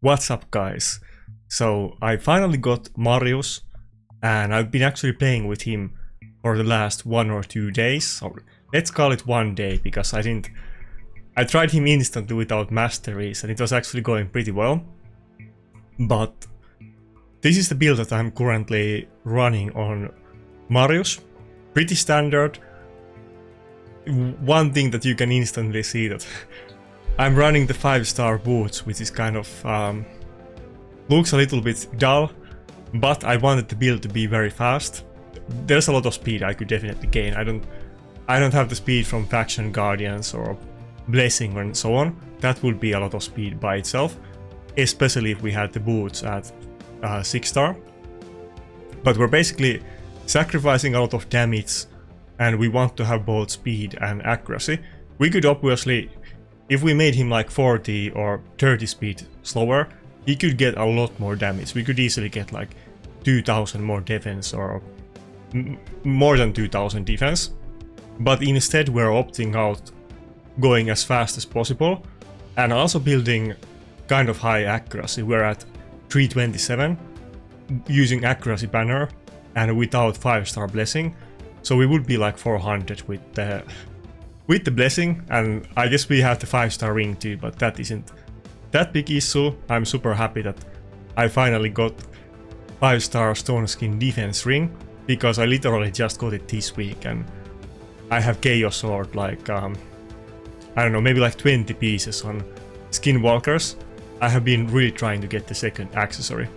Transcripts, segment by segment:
What's up, guys? So I finally got Marius, and I've been actually playing with him for the last 1 or 2 days, or let's call it 1 day, because I tried him instantly without masteries and it was actually going pretty well. But this is the build that I'm currently running on Marius. Pretty standard. One thing that you can instantly see that I'm running the 5-star boots, which is kind of looks a little bit dull, but I wanted the build to be very fast. There's a lot of speed I could definitely gain. I don't have the speed from Faction Guardians or Blessing and so on. That would be a lot of speed by itself, especially if we had the boots at 6-star. But we're basically sacrificing a lot of damage, and we want to have both speed and accuracy. We could obviously, if we made him like 40 or 30 speed slower, he could get a lot more damage. We could easily get like 2000 more defense or more than 2000 defense. But instead we're opting out going as fast as possible and also building kind of high accuracy. We're at 327 using accuracy banner and without 5-star blessing. So we would be like 400 with the blessing, and I guess we have the 5-star ring too, but that isn't that big issue. I'm super happy that I finally got 5-star stone skin defense ring, because I literally just got it this week and I have chaos sword like I don't know, maybe like 20 pieces on skinwalkers. I have been really trying to get the second accessory.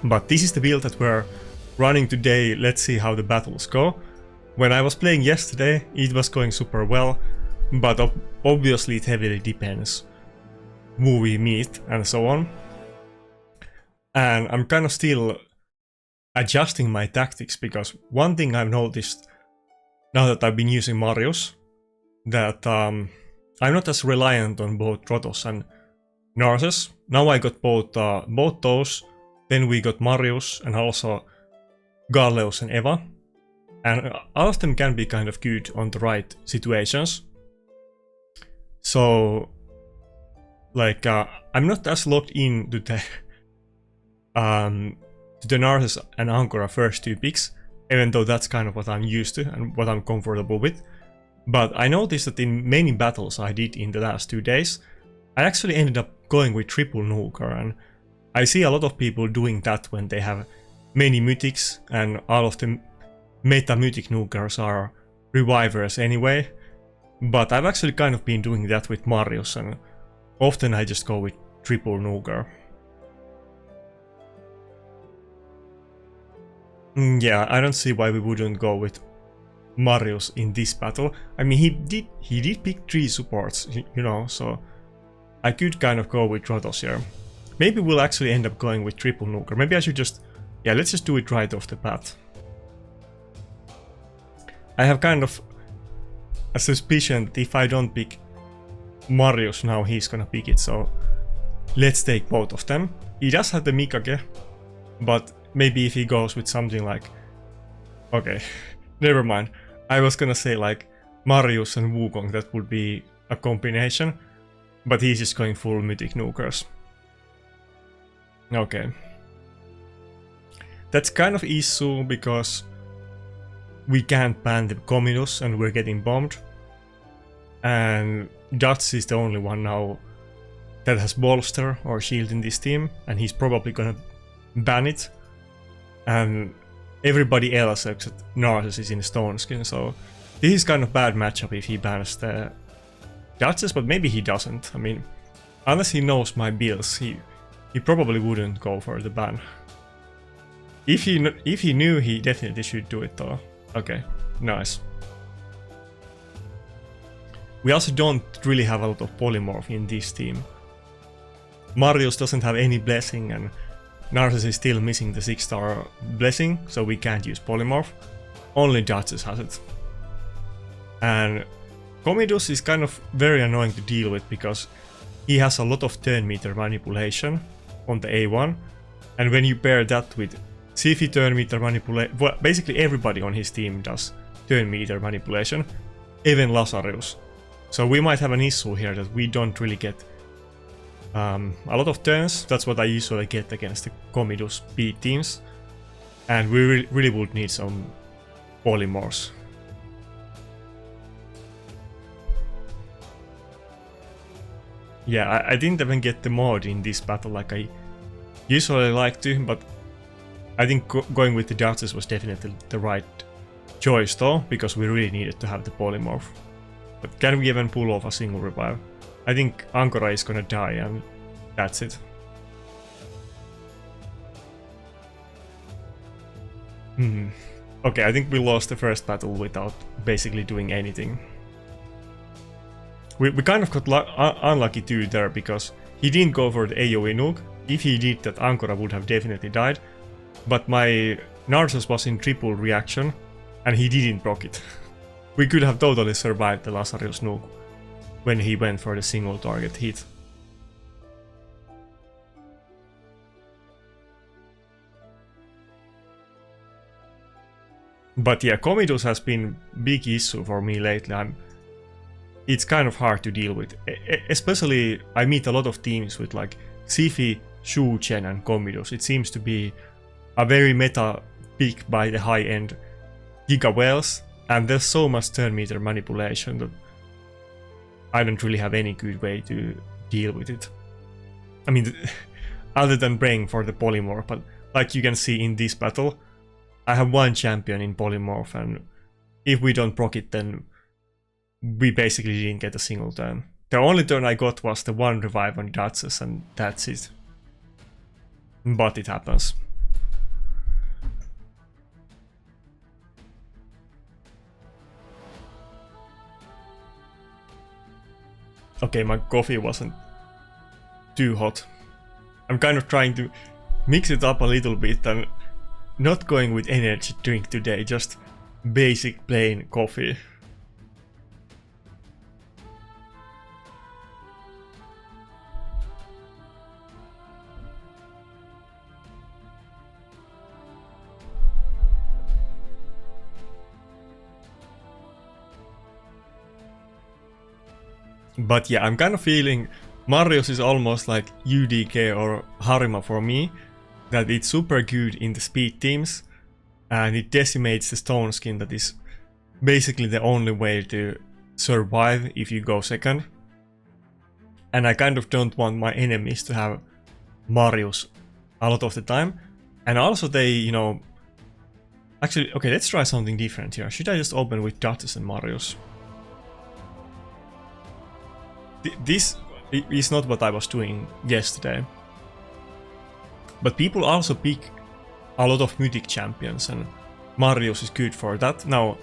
But this is the build that we're running today. Let's see how the battles go. When I was playing yesterday, it was going super well, but obviously it heavily depends who we meet and so on. And I'm kind of still adjusting my tactics, because one thing I've noticed now that I've been using Marius, that I'm not as reliant on both Protoss and Narses. Now I got both those, then we got Marius and also Galleus and Eva. And all of them can be kind of good on the right situations. So, like, I'm not as locked in to the Narses and Ankara first 2 picks, even though that's kind of what I'm used to and what I'm comfortable with. But I noticed that in many battles I did in the last 2 days, I actually ended up going with triple nuker, and I see a lot of people doing that when they have many mythics, and all of the meta mythic nukers are revivers anyway. But I've actually kind of been doing that with Marius, and often I just go with triple nuker. Yeah, I don't see why we wouldn't go with Marius in this battle. I mean, he did pick 3 supports, you know, so I could kind of go with Protoss here. Maybe we'll actually end up going with triple nuker. Maybe I should just, yeah, let's just do it right off the bat. I have kind of a suspicion that if I don't pick Marius now, he's gonna pick it, so let's take both of them. He does have the Mikage, but maybe if he goes with something like... Okay, never mind. I was gonna say like Marius and Wukong, that would be a combination, but he's just going full mythic nukers. Okay. That's kind of issue because we can't ban the Comidus and we're getting bombed. And Dutch is the only one now that has bolster or shield in this team, and he's probably gonna ban it. And everybody else except Narses is in stone skin, so this is kind of bad matchup if he bans the Duchess, but maybe he doesn't. I mean, unless he knows my builds, he probably wouldn't go for the ban. If he knew, he definitely should do it though. Okay, nice. We also don't really have a lot of polymorph in this team. Marius doesn't have any blessing, and Narses is still missing the 6-star blessing, so we can't use polymorph. Only Duchess has it. And Comidus is kind of very annoying to deal with, because he has a lot of turn meter manipulation on the A1, and when you pair that with Siphi turn meter manipulation, well, basically everybody on his team does turn meter manipulation, even Lazarus. So we might have an issue here that we don't really get a lot of turns. That's what I usually get against the Komido speed teams. And we really would need some polymorphs. Yeah, I didn't even get the mod in this battle like I usually like to, but I think going with the Duchess was definitely the right choice though, because we really needed to have the polymorph. But can we even pull off a single revive? I think Ankora is gonna die and that's it. Okay, I think we lost the first battle without basically doing anything. We kind of got unlucky too there, because he didn't go for the AoE nuke. If he did that, Ankora would have definitely died. But my Narcissus was in triple reaction, and he didn't proc it. We could have totally survived the Lazarus nuke when he went for the single target hit. But yeah, Comidus has been big issue for me lately. It's kind of hard to deal with. Especially, I meet a lot of teams with like Sifi, Shuchen and Comidus. It seems to be a very meta pick by the high-end Giga Whales, and there's so much turn meter manipulation that I don't really have any good way to deal with it. I mean, other than praying for the polymorph, but like you can see in this battle, I have one champion in polymorph, and if we don't proc it, then we basically didn't get a single turn. The only turn I got was the one revive on Duchess, and that's it. But it happens. Okay, my coffee wasn't too hot. I'm kind of trying to mix it up a little bit and not going with energy drink today, just basic plain coffee. But yeah, I'm kind of feeling Marius is almost like UDK or Harima for me, that it's super good in the speed teams, and it decimates the stone skin that is basically the only way to survive if you go second. And I kind of don't want my enemies to have Marius a lot of the time. And also they, you know... Actually, okay, let's try something different here. Should I just open with Duchess and Marius? This is not what I was doing yesterday. But people also pick a lot of mythic champions, and Marius is good for that. Now,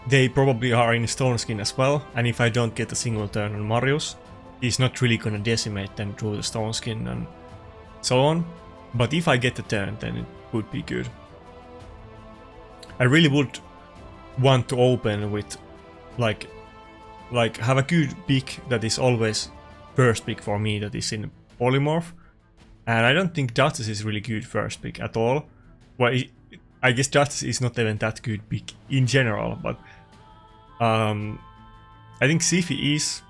they probably are in stone skin as well, and if I don't get a single turn on Marius, he's not really gonna decimate them through the stone skin and so on. But if I get a turn, then it would be good. I really would want to open with like have a good pick that is always first pick for me, that is in polymorph. And I don't think Duchess is really good first pick at all. Well, I guess Duchess is not even that good pick in general, but I think Sifi is,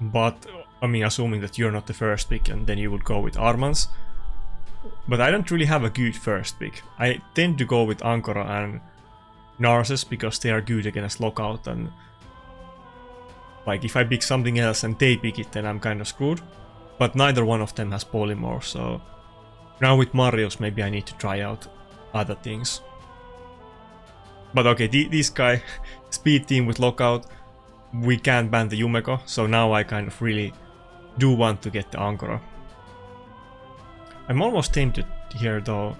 but I mean, assuming that you're not the first pick, and then you would go with Armans. But I don't really have a good first pick. I tend to go with Ankora and Narcissus because they are good against lockout, and like if I pick something else and they pick it, then I'm kind of screwed. But neither one of them has polymorph, so now with Marius maybe I need to try out other things. But okay, this guy, speed team with lockout, we can't ban the Yumeko, so now I kind of really do want to get the Ankora. I'm almost tempted here though.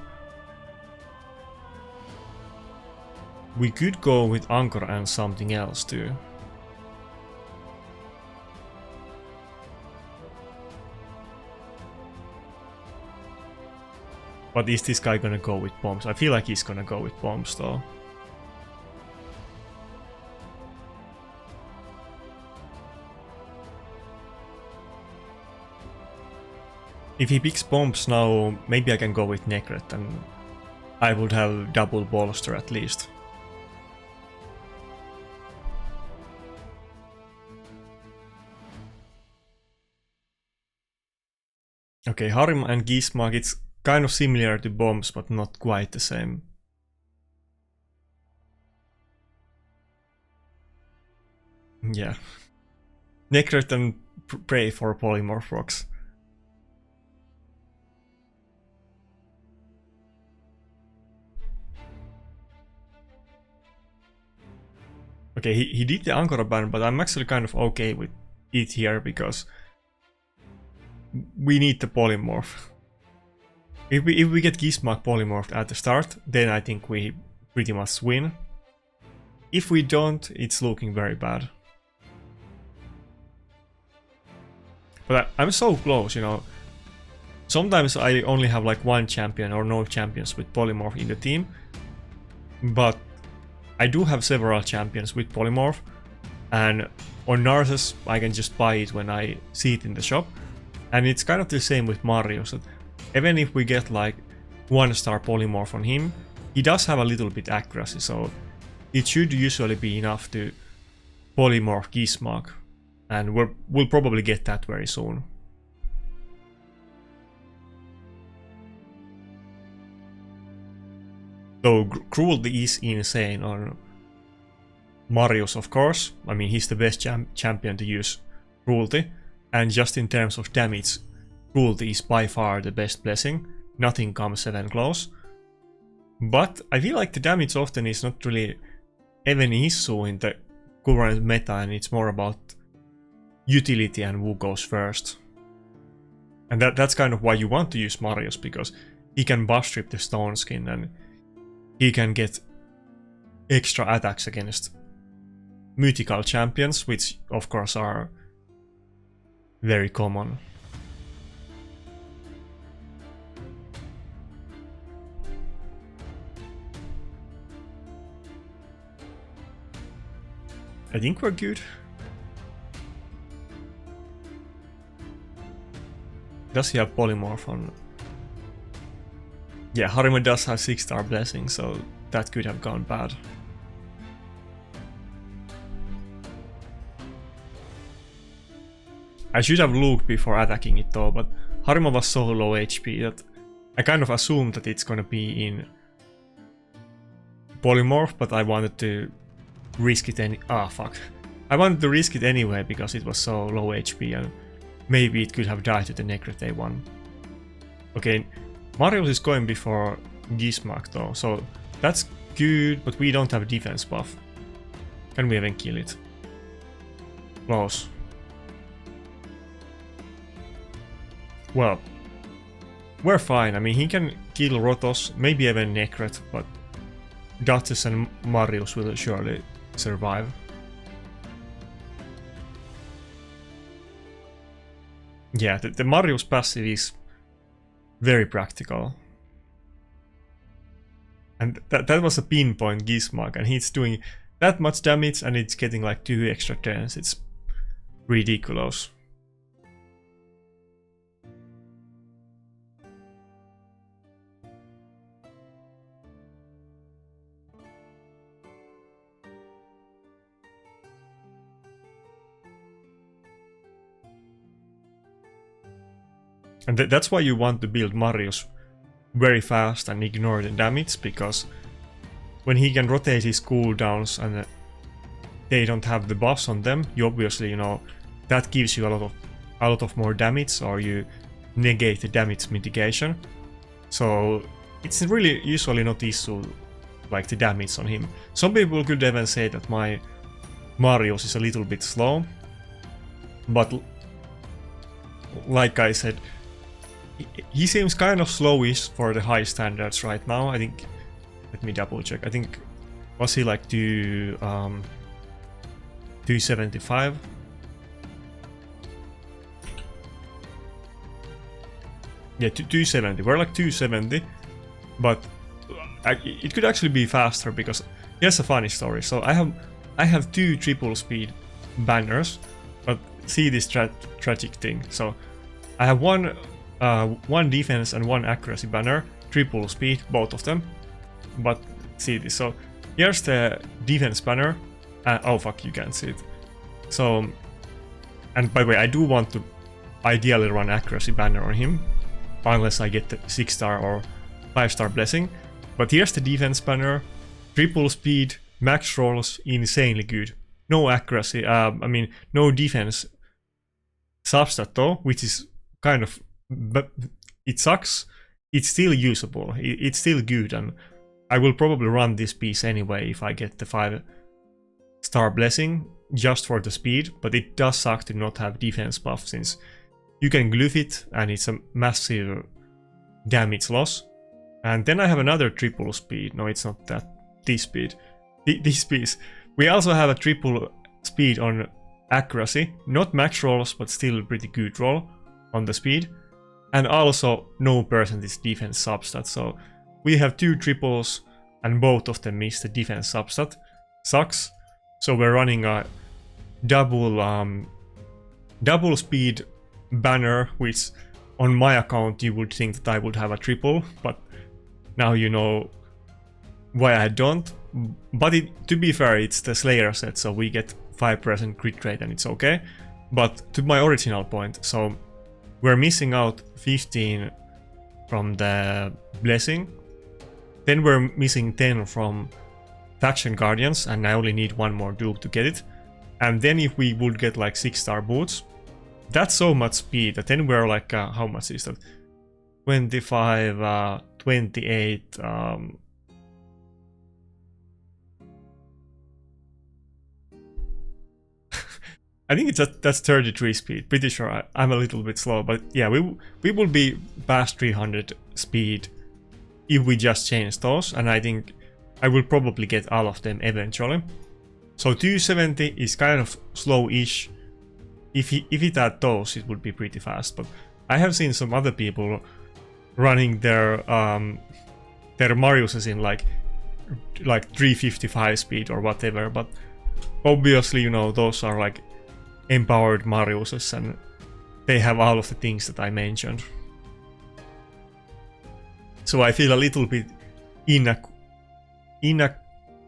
We could go with Ankora and something else too. But is this guy gonna go with bombs? I feel like he's gonna go with bombs though. If he picks bombs now, maybe I can go with Necret and I would have double bolster at least. Okay, Harima and Gizmak, it's kind of similar to bombs, but not quite the same. Yeah. Necret and pray for polymorph rocks. Okay, he did the Ankara ban, but I'm actually kind of okay with it here because we need the polymorph. If we get Gizmak polymorphed at the start, then I think we pretty much win. If we don't, it's looking very bad. But I'm so close, you know. Sometimes I only have like one champion or no champions with polymorph in the team. But I do have several champions with polymorph. And on Narses, I can just buy it when I see it in the shop. And it's kind of the same with Marius. Even if we get like 1-star polymorph on him, he does have a little bit accuracy, so it should usually be enough to polymorph Gizmak. And we'll probably get that very soon. So cruelty is insane on Marius, of course. I mean, he's the best champion to use cruelty. And just in terms of damage, cruelty is by far the best blessing. Nothing comes even close. But I feel like the damage often is not really even issue in the current meta, and it's more about utility and who goes first. And that's kind of why you want to use Marius, because he can buff strip the stone skin and he can get extra attacks against mythical champions, which of course are very common. I think we're good. Does he have polymorph on? Yeah, Harima does have 6-star blessing, so that could have gone bad. I should have looked before attacking it though, but Harima was so low HP that I kind of assumed that it's gonna be in polymorph, but I wanted to risk it I wanted to risk it anyway because it was so low HP and maybe it could have died to the Necret A1. Okay, Marius is going before Gizmak though, so that's good, but we don't have defense buff. Can we even kill it? Close. Well, we're fine. I mean, he can kill Rotos, maybe even Necret, but Duchess and Marius will surely survive. Yeah, the Marius passive is very practical. And that was a pinpoint Gizmak, and he's doing that much damage and it's getting like 2 extra turns. It's ridiculous. And that's why you want to build Marius very fast and ignore the damage, because when he can rotate his cooldowns and they don't have the buffs on them, you obviously, you know, that gives you a lot of more damage, or you negate the damage mitigation. So it's really usually not issue like the damage on him. Some people could even say that my Marius is a little bit slow, but like I said, he seems kind of slowish for the high standards right now. I think, let me double check. I think, was he like 275? Yeah, 270. We're like 270, but it could actually be faster because here's a funny story. So I have 2 triple speed banners, but see this tragic thing. So I have one defense and 1 accuracy banner, triple speed, both of them. But see this. So here's the defense banner. Oh fuck, you can't see it. So, and by the way, I do want to ideally run accuracy banner on him, unless I get the 6-star or 5-star blessing. But here's the defense banner. Triple speed, max rolls, insanely good. No accuracy, I mean, no defense substat though, which is kind of, but it sucks. It's still usable, it's still good, and I will probably run this piece anyway if I get the 5-star blessing, just for the speed, but it does suck to not have defense buff, since you can glyph it and it's a massive damage loss. And then I have another triple speed. No, it's not that. This speed. This piece. We also have a triple speed on accuracy. Not max rolls, but still pretty good roll on the speed. And also no percentage defense substat. So we have 2 triples and both of them miss the defense substat. Sucks. So we're running a double speed banner, which on my account you would think that I would have a triple, but now you know why I don't. But to be fair, it's the Slayer set, so we get 5% crit rate and it's okay. But to my original point, so we're missing out 15 from the blessing, then we're missing 10 from faction guardians, and I only need 1 more dupe to get it. And then if we would get like 6-star boots, that's so much speed that then we're like, how much is that? 25, 28, I think that's 33 speed. Pretty sure I'm a little bit slow, but yeah, we will be past 300 speed if we just change those, and I think I will probably get all of them eventually. So 270 is kind of slow-ish. If it had those, it would be pretty fast. But I have seen some other people running their Mariuses in like 355 speed or whatever. But obviously, you know, those are like empowered Mariuses, and they have all of the things that I mentioned. So I feel a little bit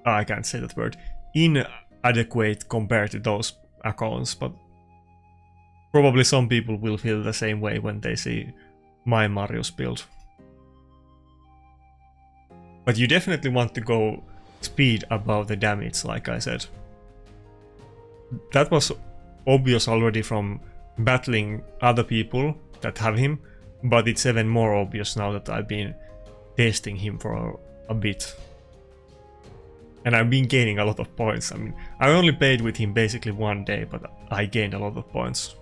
I can't say that word. Inadequate compared to those accounts, but probably some people will feel the same way when they see my Marius build. But you definitely want to go speed above the damage, like I said. That was obvious already from battling other people that have him, but it's even more obvious now that I've been testing him for a bit. And I've been gaining a lot of points. I mean, I only played with him basically 1 day, but I gained a lot of points.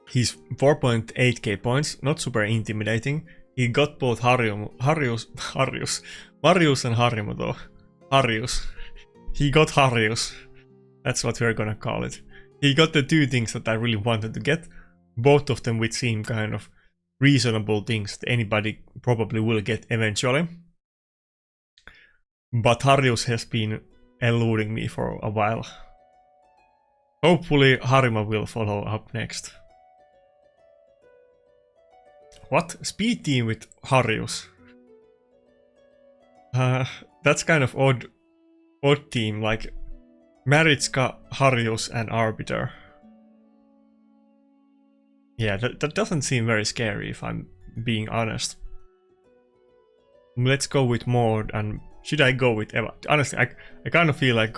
He's 4.8k points, not super intimidating. He got both Marius and Harimo though. Marius. He got Marius. That's what we're gonna call it. He got the 2 things that I really wanted to get. Both of them which seem kind of reasonable things that anybody probably will get eventually. But Marius has been eluding me for a while. Hopefully Harimo will follow up next. What? Speed team with Marius? That's kind of odd team, like Maritzka, Marius and Arbiter. Yeah, that doesn't seem very scary if I'm being honest. Let's go with Maud, and should I go with Eva? Honestly, I kind of feel like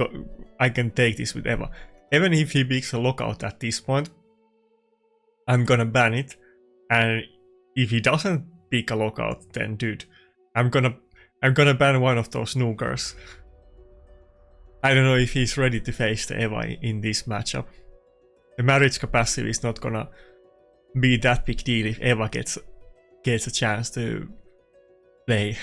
I can take this with Eva. Even if he picks a lockout at this point, I'm gonna ban it, and if he doesn't pick a lockout, then dude, I'm gonna ban one of those nukers. I don't know if he's ready to face the Eva in this matchup. The marriage passive is not gonna be that big deal if Eva gets a chance to play.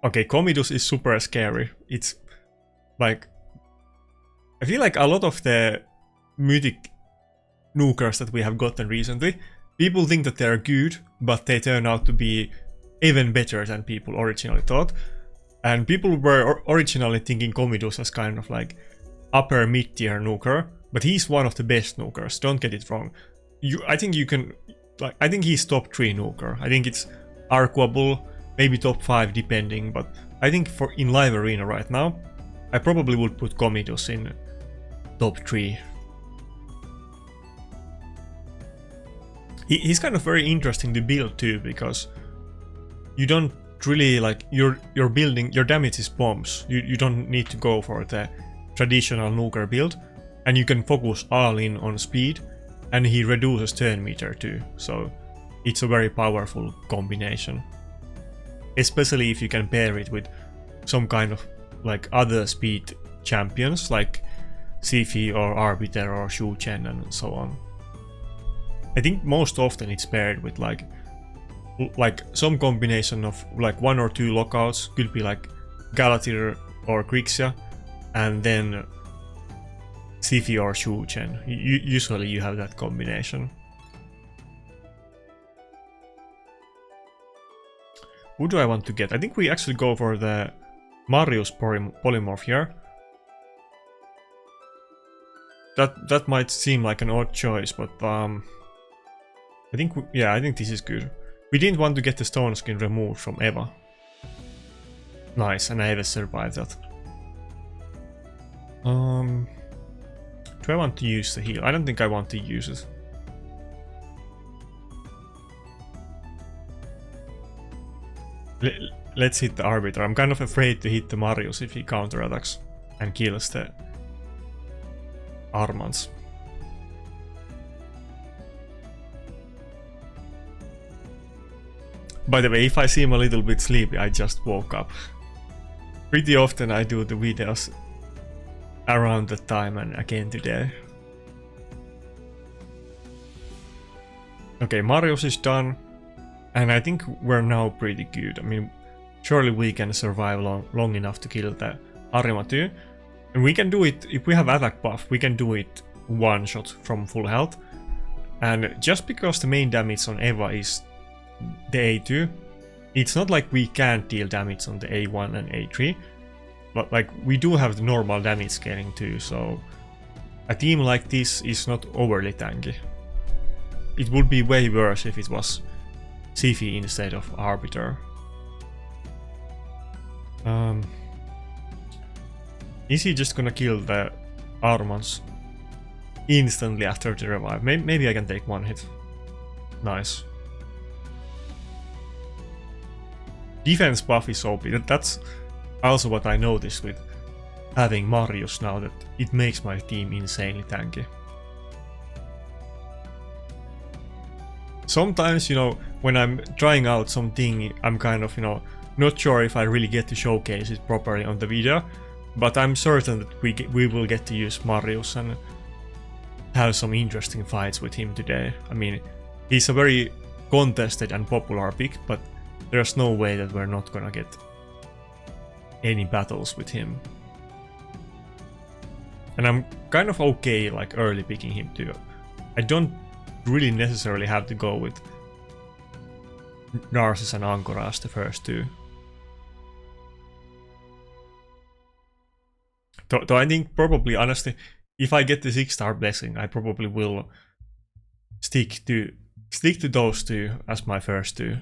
Okay, Comidus is super scary. It's like, I feel like a lot of the mythic nukers that we have gotten recently. People think that they're good, but they turn out to be even better than people originally thought. And people were originally thinking Commodus as kind of like upper mid-tier nuker, but he's one of the best nukers, don't get it wrong. I think you can, like, I think he's top 3 nuker. I think it's arguable, maybe top 5 depending, but I think for in live arena right now, I probably would put Commodus in top 3. He's kind of very interesting to build too, because you don't really like you're building, your damage is bombs. You don't need to go for the traditional nuker build, and you can focus all in on speed, and he reduces turn meter too, so it's a very powerful combination. Especially if you can pair it with some kind of like other speed champions like Sifi or Arbiter or Shu Chen and so on. I think most often it's paired with like some combination of like 1 or 2 lockouts, could be like Galatir or Grixia, and then Sifi or Shu Chen. Usually you have that combination. Who do I want to get? I think we actually go for the Marius polymorph here. That might seem like an odd choice, but I think I think this is good. We didn't want to get the stone skin removed from Eva. Nice, and Eva survived that. Do I want to use the heal? I don't think I want to use it. Let's hit the Arbiter. I'm kind of afraid to hit the Marius if he counterattacks and kills the Armans. By the way, if I seem a little bit sleepy, I just woke up. Pretty often I do the videos around that time, and again today. Okay, Marius is done, and I think we're now pretty good. I mean, surely we can survive long enough to kill the Arima too. And we can do it, if we have attack buff, we can do it one shot from full health. And just because the main damage on Eva is the A2, it's not like we can't deal damage on the A1 and A3, but like we do have the normal damage scaling too, so a team like this is not overly tanky. It would be way worse if it was Sifi instead of Arbiter. Is he just gonna kill the Armans instantly after the revive? Maybe I can take one hit. Nice. Defense buff is OP. That's also what I noticed with having Marius now, that it makes my team insanely tanky. Sometimes, you know, when I'm trying out something, I'm kind of, you know, not sure if I really get to showcase it properly on the video, but I'm certain that we will get to use Marius and have some interesting fights with him today. I mean, he's a very contested and popular pick, but there's no way that we're not gonna get any battles with him. And I'm kind of okay like early picking him too. I don't really necessarily have to go with Narcissus and Ankora as the first two. Though I think probably, honestly, if I get the 6-star blessing, I probably will stick to those two as my first two.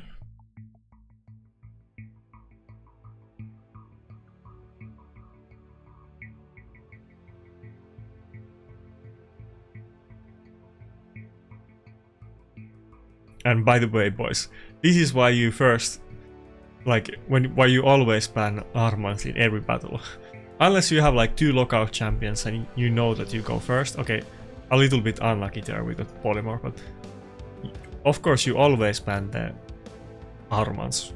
And by the way, boys, this is why you first, like, why you always ban Armans in every battle. Unless you have like 2 lockout champions and you know that you go first. Okay, a little bit unlucky there with the polymorph, but of course you always ban the Armans.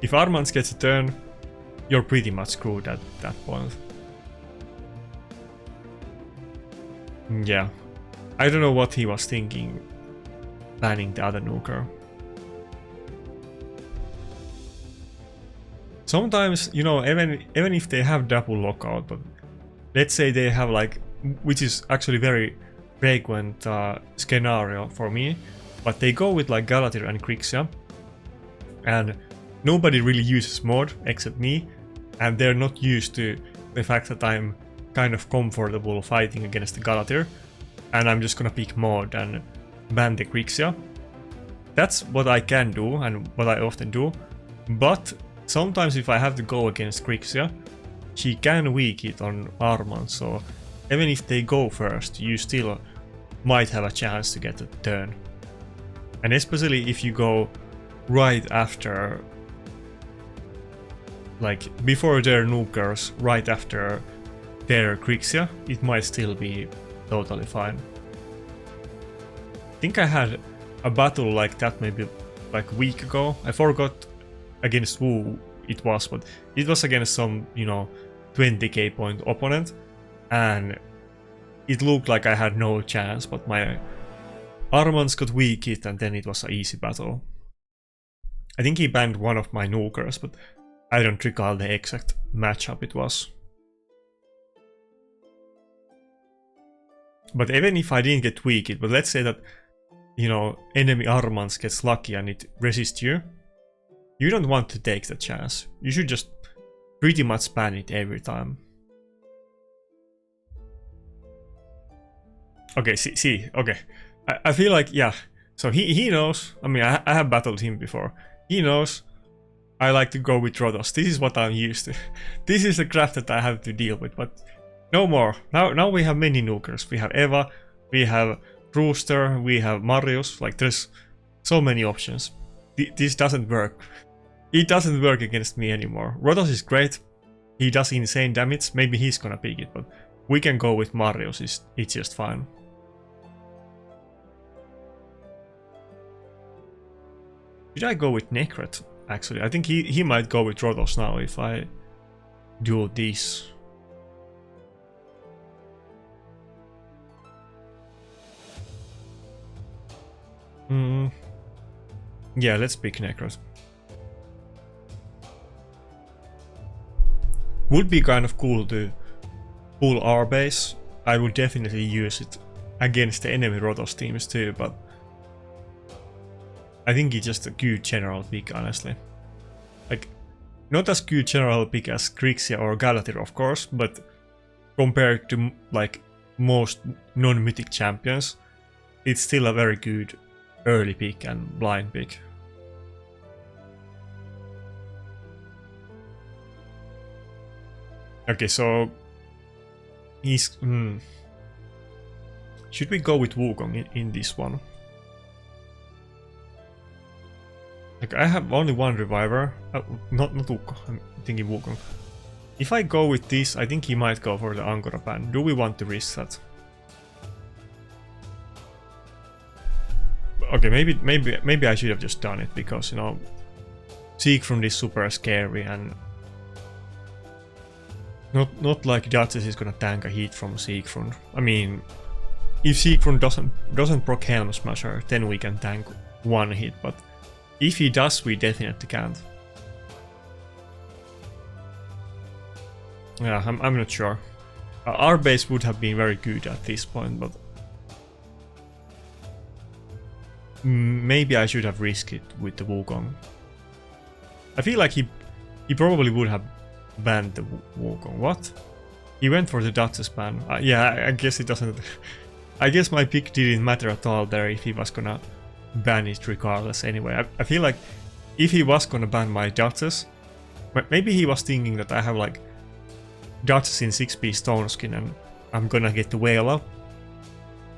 If Armans gets a turn, you're pretty much screwed at that point. Yeah, I don't know what he was thinking banning the other nuker. Sometimes, you know, even if they have double lockout, but let's say they have like, which is actually very frequent scenario for me, but they go with like Galatir and Grixia, and nobody really uses mod except me, and they're not used to the fact that I'm kind of comfortable fighting against the Galatir, and I'm just gonna pick mod and ban the Grixia. That's what I can do and what I often do, but sometimes if I have to go against Grixia, she can weak it on Armand, so even if they go first, you still might have a chance to get a turn. And especially if you go right after, like before their nukers, right after their Grixia, it might still be totally fine. I think I had a battle like that maybe like a week ago. I forgot against who it was, but it was against some, you know, 20k point opponent, and it looked like I had no chance, but my Armands got weak hit and then it was an easy battle. I think he banned one of my nukers, but I don't recall the exact matchup it was. But even if I didn't get weak hit, but let's say that, you know, enemy Armands gets lucky and it resists you, you don't want to take that chance. You should just pretty much ban it every time. Okay, see, okay. I feel like, yeah, so he knows, I mean, I have battled him before. He knows I like to go with Rotos. This is what I'm used to. This is the crap that I have to deal with, but no more. Now we have many nukers. We have Eva, we have Rooster, we have Marius, like there's so many options. This doesn't work. It doesn't work against me anymore. Rotos is great. He does insane damage. Maybe he's gonna pick it, but we can go with Marius. It's just fine. Should I go with Nakarada? Actually, I think he might go with Rotos now if I do this. Yeah, let's pick Nakarada. Would be kind of cool to pull our base. I would definitely use it against the enemy Rotos teams too, but I think it's just a good general pick, honestly. Like, not as good general pick as Grixia or Galatir, of course, but compared to like most non-mythic champions, it's still a very good early pick and blind pick. Okay, so he's should we go with Wukong in this one? Like, I have only one reviver. Not Wukong, I'm thinking Wukong. If I go with this, I think he might go for the Angora ban. Do we want to risk that? Okay, maybe I should have just done it, because, you know, Siegfried is super scary, and not like Duchess is gonna tank a hit from Siegfried. I mean, if Siegfried doesn't proc Helm Smasher, then we can tank one hit, but if he does, we definitely can't. Yeah, I'm not sure. Our base would have been very good at this point, but maybe I should have risked it with the Wukong. I feel like he probably would have banned the Wukong. What? He went for the Duchess ban. Yeah, I guess it doesn't. I guess my pick didn't matter at all there if he was gonna ban it regardless anyway. I feel like if he was gonna ban my Duchess, maybe he was thinking that I have like Duchess in 6p Stone Skin and I'm gonna get the whale up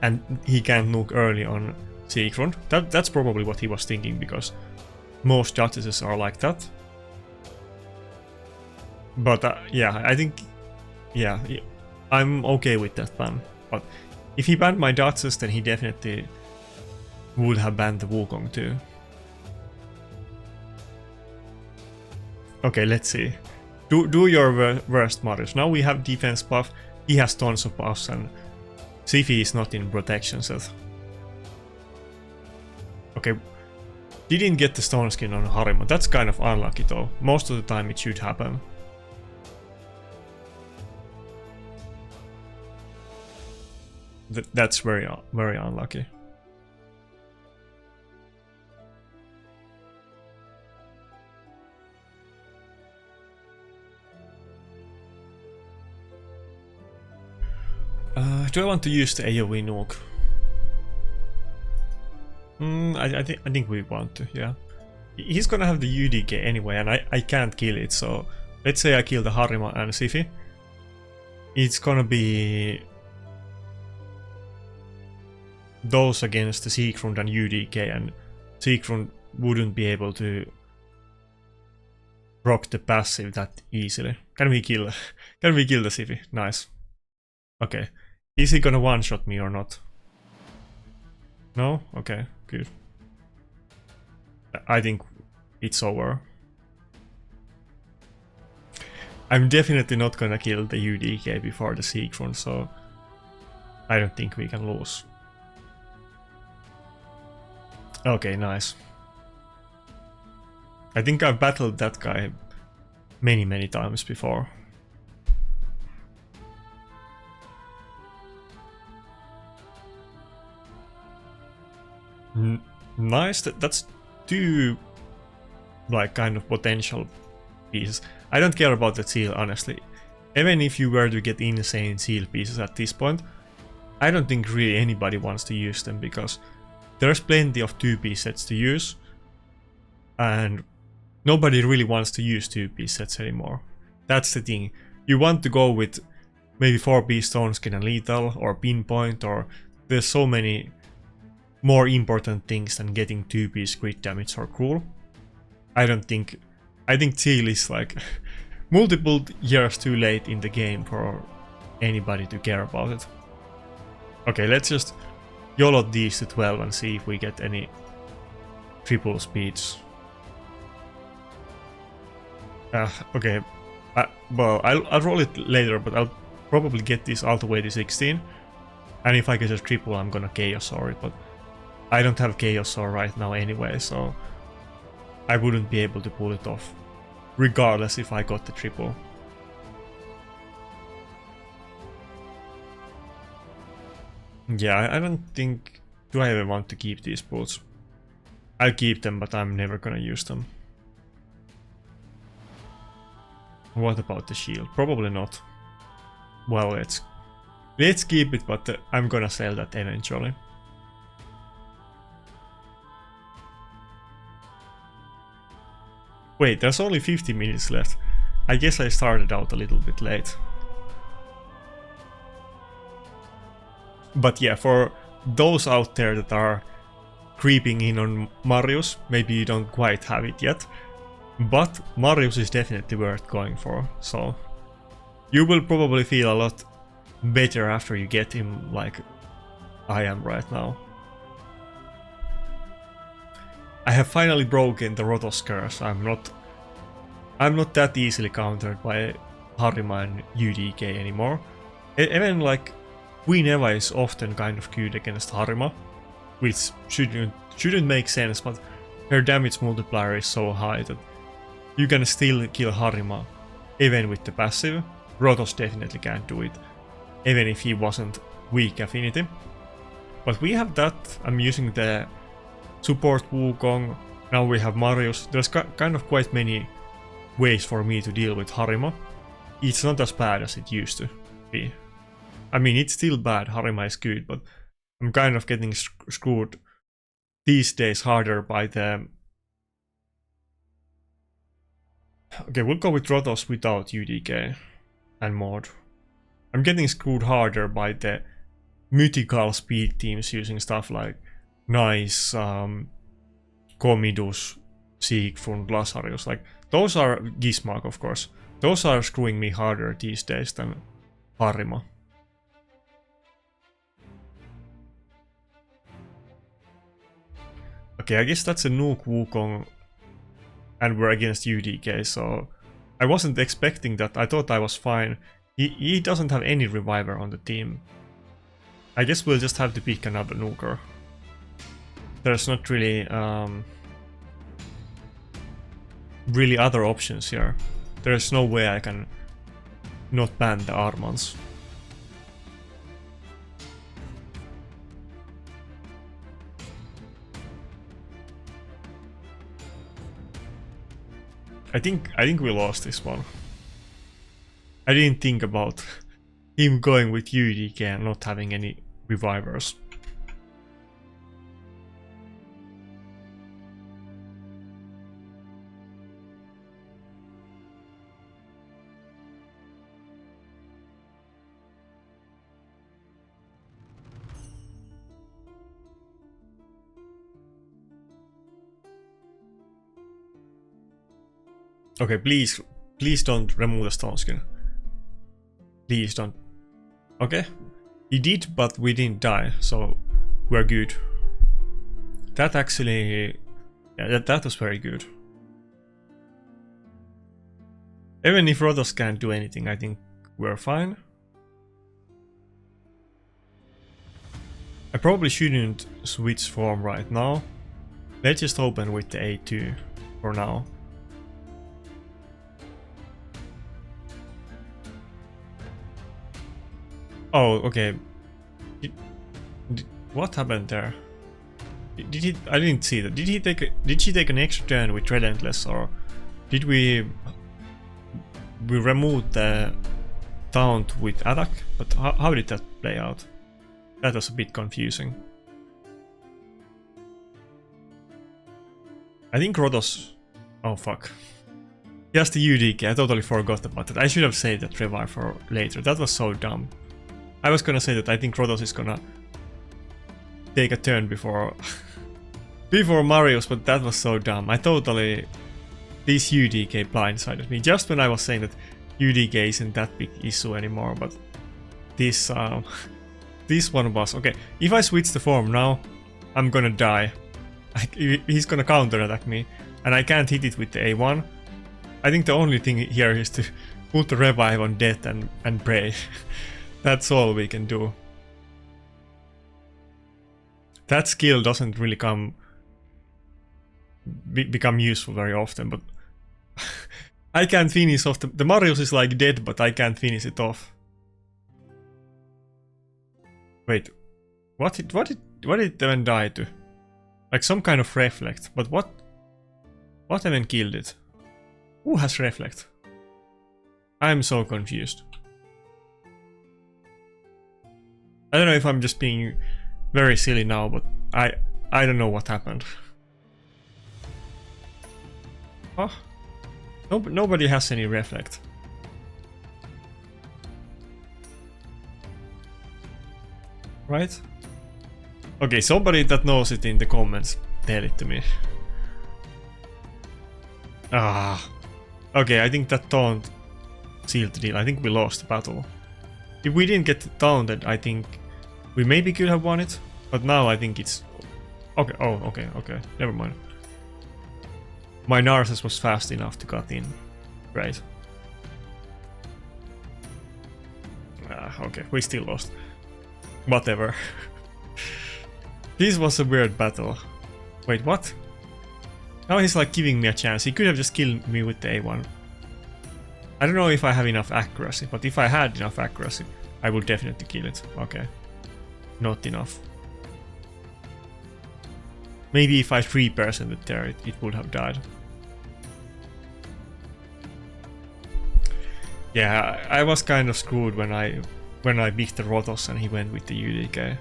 and he can't nuke early on Siegfried. That's probably what he was thinking, because most Duchesses are like that. But yeah, I think, yeah, I'm okay with that ban. But if he banned my Duchess, then he definitely would have banned the Wukong too. Okay, let's see. Do your worst, Marius. Now we have defense buff, he has tons of buffs, and Sifi is not in protection set. Okay, didn't get the Stone Skin on Harima. That's kind of unlucky though. Most of the time it should happen. That's very unlucky. Do I want to use the AoE nuke? I think we want to, yeah. He's gonna have the UDK anyway, and I can't kill it, so let's say I kill the Harima and Siphi. It's gonna be those against the Sigrun and UDK, and Sigrun wouldn't be able to rock the passive that easily. Can we kill the Siphi? Nice. Okay. Is he gonna one-shot me or not? No? Okay, good. I think it's over. I'm definitely not gonna kill the UDK before the Sigrun, so I don't think we can lose. Okay, nice. I think I've battled that guy many times before. Nice, that's two like kind of potential pieces. I don't care about the seal, honestly. Even if you were to get insane seal pieces at this point, I don't think really anybody wants to use them, because there's plenty of 2-piece sets to use, and nobody really wants to use 2-piece sets anymore. That's the thing. You want to go with maybe 4-piece stone skin and lethal, or pinpoint, or there's so many more important things than getting 2-piece crit damage or cool. I think seal is like multiple years too late in the game for anybody to care about it. Okay, let's just YOLO these to 12 and see if we get any triple speeds. Okay, well, I'll roll it later, but I'll probably get this all the way to 16. And if I get a triple, I'm gonna Chaosaur it, but I don't have Chaosaur right now anyway, so I wouldn't be able to pull it off, regardless if I got the triple. Yeah, I don't think... Do I ever want to keep these boots? I'll keep them, but I'm never gonna use them. What about the shield? Probably not. Well, let's keep it, but I'm gonna sell that eventually. Wait, there's only 50 minutes left. I guess I started out a little bit late. But yeah, for those out there that are creeping in on Marius, maybe you don't quite have it yet, but Marius is definitely worth going for, so you will probably feel a lot better after you get him like I am right now. I have finally broken the Rotos curse. I'm not that easily countered by Harima and UDK anymore. Even like Queen Eva is often kind of good against Harima, which shouldn't make sense, but her damage multiplier is so high that you can still kill Harima even with the passive. Rotos definitely can't do it, even if he wasn't weak affinity. But we have that. I'm using the support Wukong. Now we have Marius. There's kind of quite many ways for me to deal with Harima. It's not as bad as it used to be. I mean, it's still bad. Harima is good, but I'm kind of getting screwed these days harder by the... Okay, we'll go with Rotos without UDK and Mod. I'm getting screwed harder by the mythical speed teams using stuff like Nice, Comidus, Siegfried, Lazarus. Like, those are Gizmog, of course. Those are screwing me harder these days than Harima. Okay, I guess that's a nuke Wukong, and we're against UDK, so I wasn't expecting that. I thought I was fine. He doesn't have any reviver on the team. I guess we'll just have to pick another nuker. There's not really really other options here. There's no way I can not ban the Armans. I think we lost this one. I didn't think about him going with UDK and not having any revivers. Okay, please don't remove the stone skin. Please don't. Okay, he did, but we didn't die, so we're good. That actually, yeah, that was very good. Even if Rotos can't do anything, I think we're fine. I probably shouldn't switch form right now. Let's just open with the A2 for now. Oh, okay. What happened there? Did he? I didn't see that. Did he take? Did she take an extra turn with Relentless, or did we remove the taunt with attack? But how did that play out? That was a bit confusing. I think Rotos. Oh fuck. Just the UDK. I totally forgot about that. I should have saved that revive for later. That was so dumb. I was gonna say that I think Rotos is gonna take a turn before Marius, but that was so dumb. I totally... This UDK blindsided me just when I was saying that UDK isn't that big issue anymore, but this this one was... Okay, if I switch the form now, I'm gonna die. He's gonna counter attack me, and I can't hit it with the A1. I think the only thing here is to put the revive on death and pray. That's all we can do. That skill doesn't really become useful very often, but I can't finish off the Marius is like dead, but I can't finish it off. Wait, what did it even die to? Like some kind of reflect, but what even killed it? Who has reflect? I'm so confused. I don't know if I'm just being very silly now, but I don't know what happened. Oh, nobody has any reflect. Right? Okay, somebody that knows it in the comments, tell it to me. Ah. Okay, I think that taunt sealed the deal. I think we lost the battle. If we didn't get taunted, I think we maybe could have won it, but now I think it's... Okay, oh, okay, never mind. My Narcissus was fast enough to cut in. Right. Okay, we still lost. Whatever. This was a weird battle. Wait, what? Now he's like giving me a chance. He could have just killed me with the A1. I don't know if I have enough accuracy, but if I had enough accuracy, I would definitely kill it. Okay. Not enough. Maybe if I 3% it there, it would have died. Yeah, I was kind of screwed when I beat the Rotos and he went with the UDK.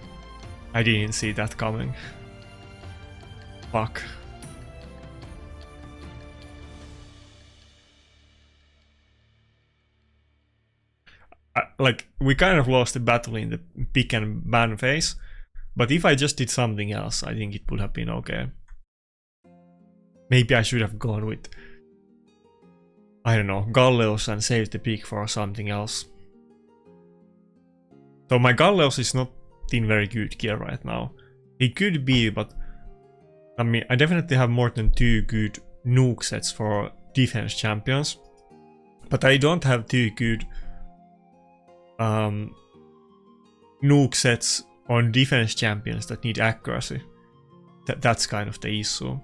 I didn't see that coming. Fuck. Like, we kind of lost the battle in the pick and ban phase, but if I just did something else, I think it would have been okay. Maybe I should have gone with, I don't know, Galleos and saved the pick for something else. So my Galleos is not in very good gear right now. It could be, but I mean, I definitely have more than 2 good nuke sets for defense champions, but I don't have 2 good nuke sets on defense champions that need accuracy. That's kind of the issue.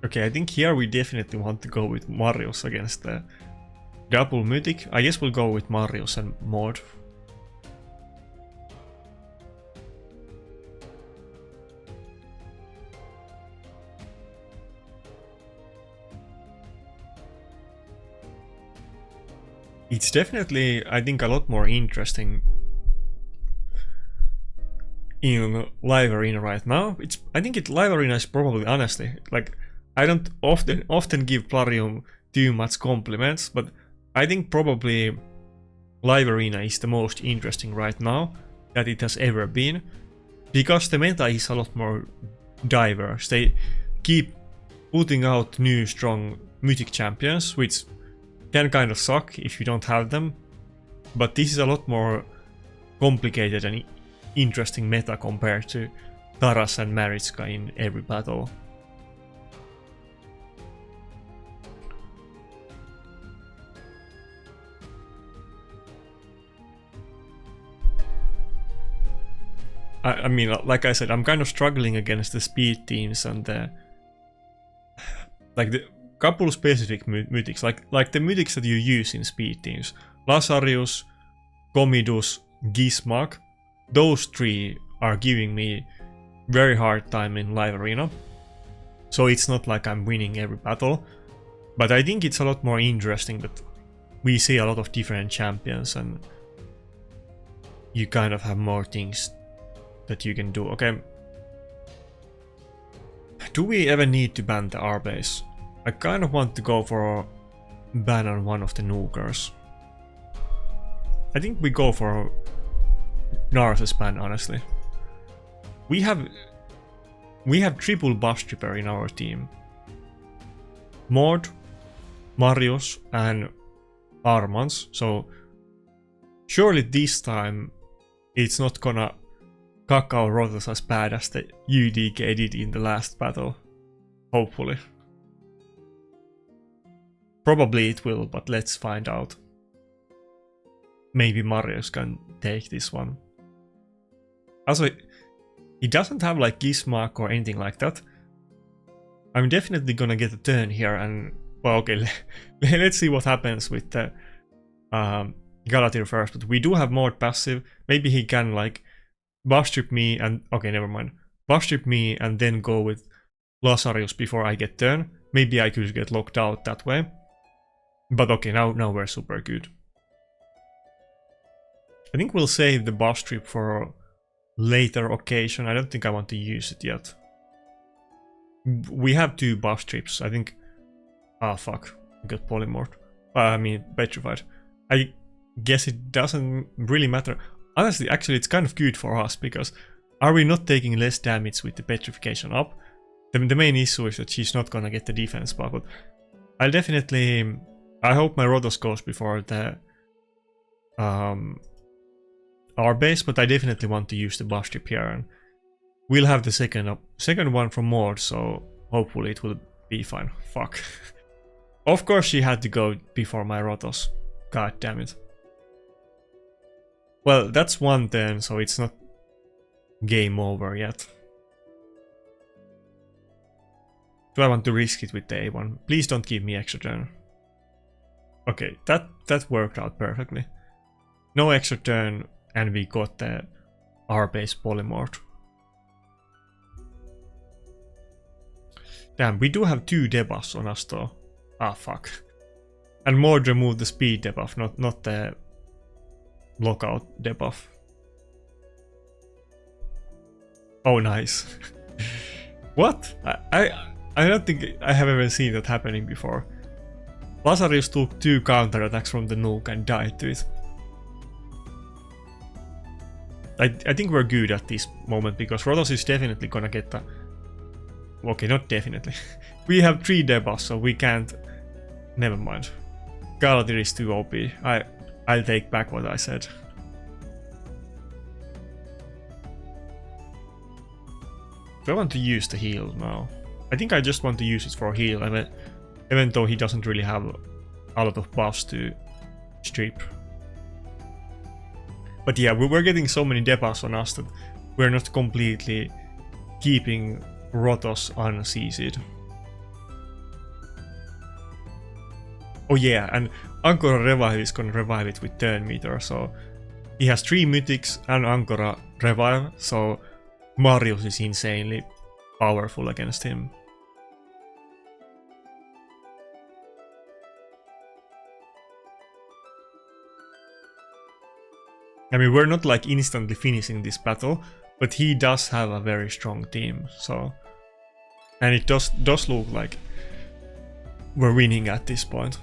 Okay, I think here we definitely want to go with Marius against the double mythic. I guess we'll go with Marius and Maud. It's definitely, I think, a lot more interesting in live arena right now. I think live arena is probably, honestly, like, I don't often give Plarium too much compliments, but I think probably live arena is the most interesting right now that it has ever been, because the meta is a lot more diverse. They keep putting out new strong mythic champions, which can kind of suck if you don't have them, but this is a lot more complicated and interesting meta compared to Taras and Mariska in every battle. I mean, like I said, I'm kind of struggling against the speed teams and the couple specific mythics, like the mythics that you use in speed teams. Lazarus, Comidus, Gizmak, those three are giving me very hard time in live arena. So it's not like I'm winning every battle, but I think it's a lot more interesting that we see a lot of different champions and you kind of have more things that you can do. Okay. Do we ever need to ban the R-base? I kind of want to go for a ban on one of the nukers. I think we go for Narcissus ban, honestly. We have triple buff stripper in our team. Maud, Marius and Armans, so surely this time it's not gonna cuck our Rotos as bad as the UDK did in the last battle. Hopefully. Probably it will, but let's find out. Maybe Marius can take this one. Also, he doesn't have like Gizmak or anything like that. I'm definitely gonna get a turn here and, well, okay, let's see what happens with the Galatir first, but we do have more passive. Maybe he can like buff strip me and, okay, never mind. Buff strip me and then go with Lazarus before I get turn. Maybe I could get locked out that way. But okay, now we're super good. I think we'll save the buff strip for a later occasion. I don't think I want to use it yet. We have 2 buff strips, I think. Ah, fuck. I got polymorphed. I mean, petrified. I guess it doesn't really matter. Honestly, actually, it's kind of good for us, because are we not taking less damage with the petrification up? The main issue is that she's not gonna get the defense buff, but I'll definitely... I hope my Rotos goes before the R-base, but I definitely want to use the buff strip here, and we'll have the second one from Maud, so hopefully it will be fine. Fuck. Of course she had to go before my Rotos. God damn it. Well, that's one turn, so it's not game over yet. Do I want to risk it with the A1? Please don't give me extra turn. Okay, that worked out perfectly. No extra turn, and we got the R-base polymorph. Damn, we do have 2 debuffs on us though. Ah, fuck. And Maud removed the speed debuff, not the lockout debuff. Oh, nice. What? I don't think I have ever seen that happening before. Lazarus took 2 counterattacks from the nuke and died to it. I think we're good at this moment, because Rotos is definitely gonna get the... Okay, not definitely. We have 3 debuffs, so we can't... Never mind. Galatir is too OP. I'll take back what I said. Do I want to use the heal now? I think I just want to use it for heal, even though he doesn't really have a lot of buffs to strip. But yeah, we're getting so many debuffs on us that we're not completely keeping Rotos unseized. Oh yeah, and Ankora Revive is gonna revive it with turn meter, so he has 3 mythics and Ankora Revive, so Marius is insanely powerful against him. I mean, we're not like instantly finishing this battle, but he does have a very strong team, so... And it does look like we're winning at this point.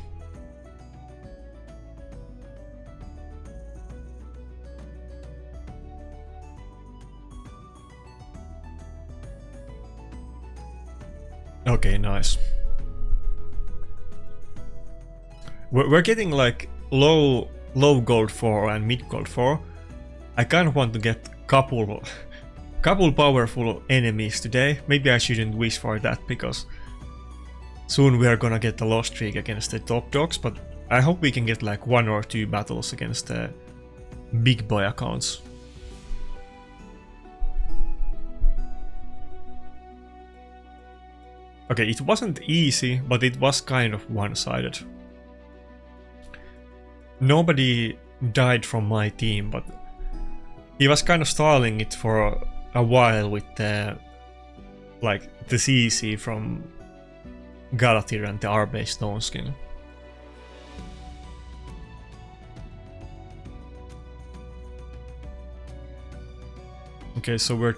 Okay, nice. We're getting like low gold 4 and mid gold 4. I kind of want to get couple powerful enemies today. Maybe I shouldn't wish for that because soon we are gonna get a loss streak against the top dogs, but I hope we can get like 1 or 2 battles against the big boy accounts. Okay, it wasn't easy, but it was kind of one-sided. Nobody died from my team, but he was kind of stalling it for a while with the CC from Galatir and the R-based stone skin. Okay, so we're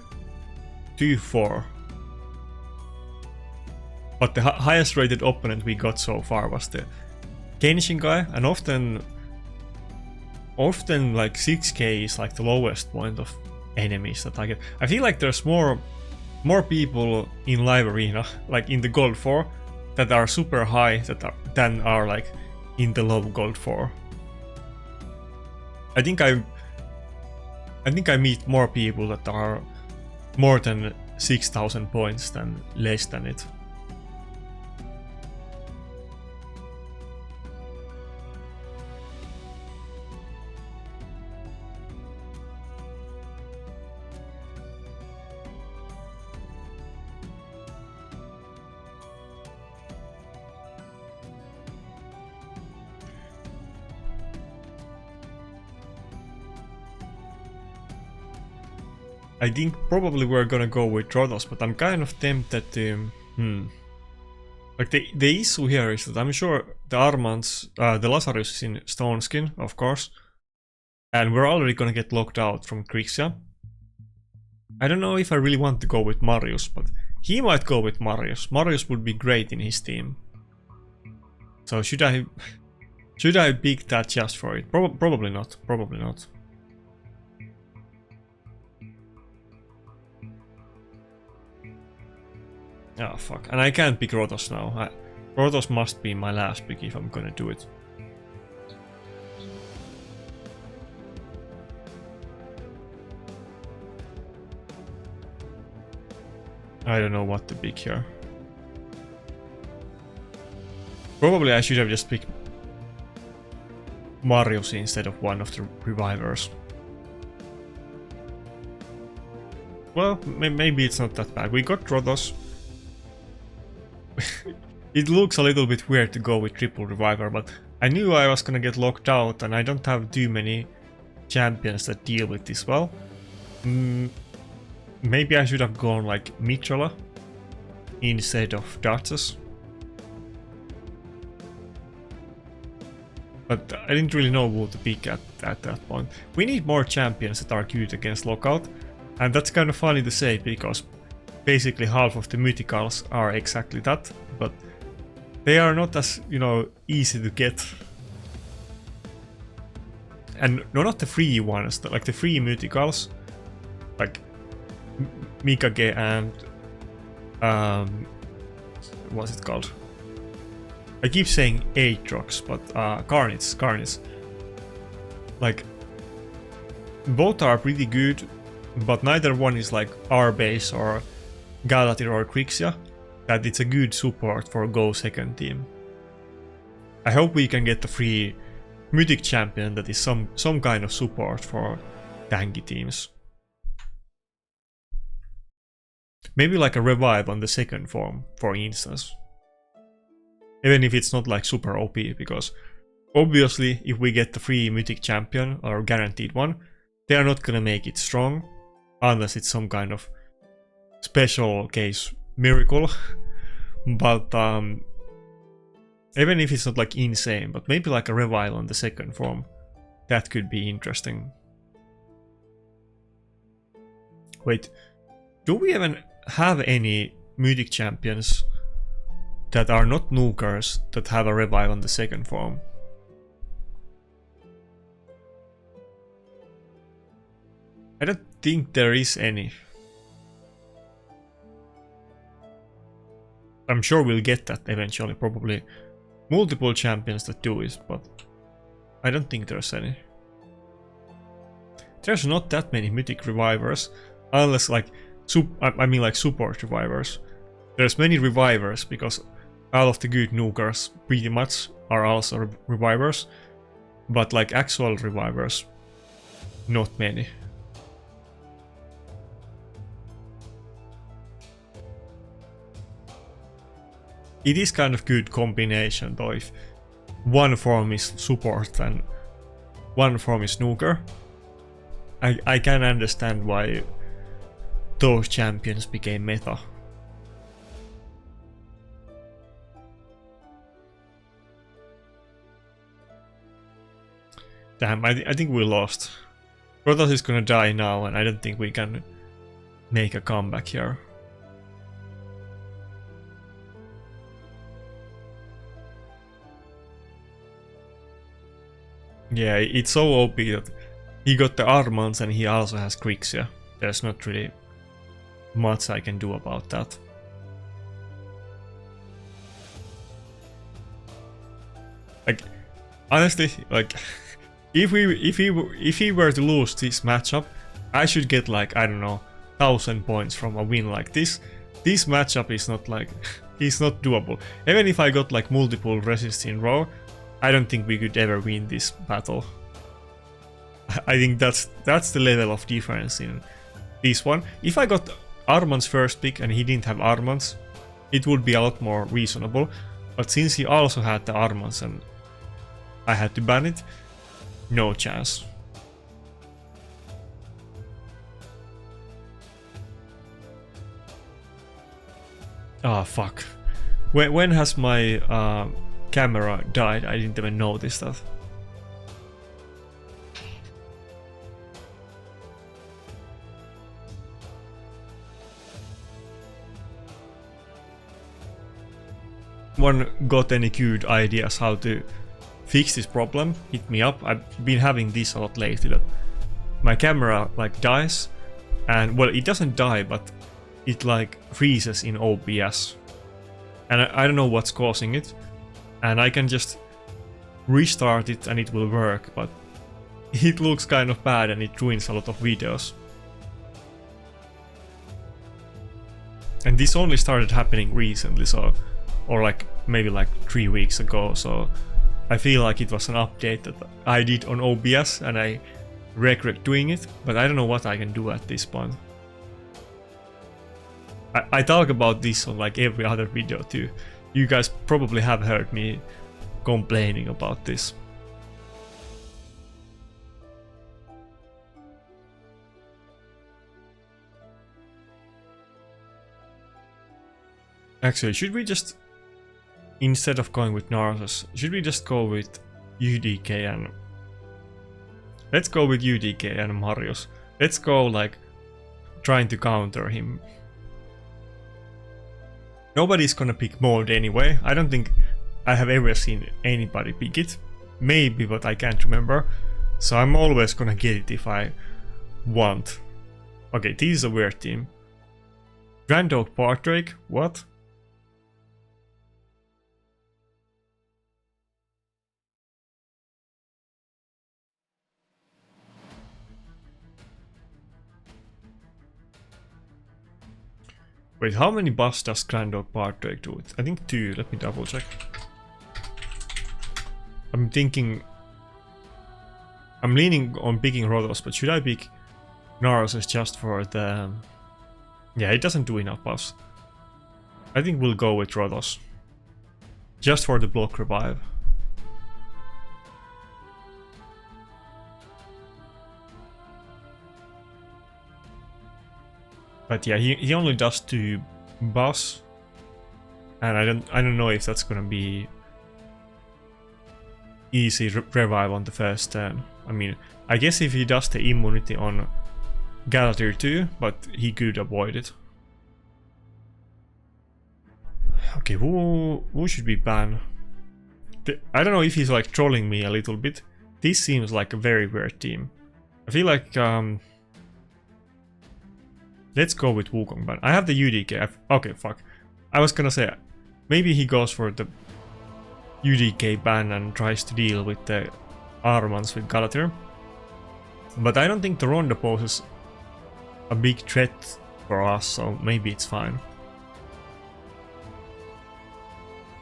2-4. But the highest rated opponent we got so far was the Kenshin guy, and often like 6k is like the lowest point of enemies that I get. I feel like there's more people in live arena, like in the gold 4, that are super high than are like in the low gold 4. I think I meet more people that are more than 6,000 points than less than it. I think probably we're gonna go with Trodos, but I'm kind of tempted to... Like the issue here is that I'm sure the Armand's, the Lazarus is in stone skin, of course. And we're already gonna get locked out from Grixia. I don't know if I really want to go with Marius, but he might go with Marius. Marius would be great in his team. So should I pick that just for it? Probably not. Probably not. Oh fuck, and I can't pick Rotos now. Rotos must be my last pick if I'm gonna do it. I don't know what to pick here. Probably I should have just picked Marius instead of one of the revivers. Well, maybe it's not that bad. We got Rotos. It looks a little bit weird to go with triple reviver, but I knew I was gonna get locked out and I don't have too many champions that deal with this well. Maybe I should have gone like Mitrola instead of Dartsus. But I didn't really know who to pick at that point. We need more champions that are good against lockout, and that's kind of funny to say because basically half of the mythicals are exactly that, but they are not as, you know, easy to get. And no, not the free ones, like the free mythicals, like Mikage and what's it called? I keep saying Aatrox, but Carnage. Like, both are pretty good, but neither one is like R-base or Galatir or Grixia, that it's a good support for Go second team. I hope we can get a free mythic champion that is some kind of support for tanky teams. Maybe like a revive on the second form, for instance. even if it's not like super OP, because obviously if we get the free mythic champion or guaranteed one, they are not gonna make it strong unless it's some kind of special case miracle. But even if it's not like insane, but maybe like a revival on the second form, that could be interesting. Wait, do we even have any mythic champions that are not nukers that have a revive on the second form? I don't think there is any. I'm sure we'll get that eventually, probably multiple champions that do it, but I don't think there's any. There's not that many mythic revivers, unless like, I mean like support revivers. There's many revivers because all of the good nukers pretty much are also revivers, but like actual revivers, not many. It is kind of good combination though, if one form is support and one form is nuker. I can understand why those champions became meta. Damn, I think we lost. Protoss is gonna die now and I don't think we can make a comeback here. Yeah, it's so OP that he got the Armans and he also has Grixia. There's not really much I can do about that. Like, honestly, like, if he were to lose this matchup, I should get like, I don't know, 1000 points from a win like this. This matchup is not like, it's not doable. Even if I got like multiple resists in row, I don't think we could ever win this battle. I think that's the level of difference in this one. If I got Arman's first pick and he didn't have Arman's, it would be a lot more reasonable. But since he also had the Arman's and I had to ban it, no chance. Ah, fuck. When has my camera died? I didn't even notice that. One got any good ideas how to fix this problem, hit me up. I've been having this a lot lately, that my camera like dies, and well, it doesn't die, but it like freezes in OBS, and I don't know what's causing it, and I can just restart it and it will work, but it looks kind of bad and it ruins a lot of videos. And this only started happening recently, so, or like maybe like 3 weeks ago, so I feel like it was an update that I did on OBS and I regret doing it, but I don't know what I can do at this point. I talk about this on like every other video too. You guys probably have heard me complaining about this. Actually, should we just, instead of going with Narsus, should we just go with UDK and... Let's go with UDK and Marius. Let's go like trying to counter him. Nobody's gonna pick Mold anyway. I don't think I have ever seen anybody pick it. Maybe, but I can't remember. So I'm always gonna get it if I want. Okay, this is a weird team. Grand Oak Portrait, what? Wait, how many buffs does Grand Oak Portrait do? I think 2, let me double check. I'm thinking... I'm leaning on picking Rotos, but should I pick Narsus just for the... Yeah, it doesn't do enough buffs. I think we'll go with Rotos. Just for the block revive. But yeah, he only does 2 buffs. And I don't know if that's gonna be easy revive on the first turn. I mean, I guess if he does the immunity on Galatir too, but he could avoid it. Okay, who should we ban? I don't know if he's like trolling me a little bit. This seems like a very weird team. I feel like let's go with Wukong ban. I have the UDK. Okay, fuck. I was gonna say maybe he goes for the UDK ban and tries to deal with the Armans with Galatir. But I don't think the Ronda poses a big threat for us, so maybe it's fine.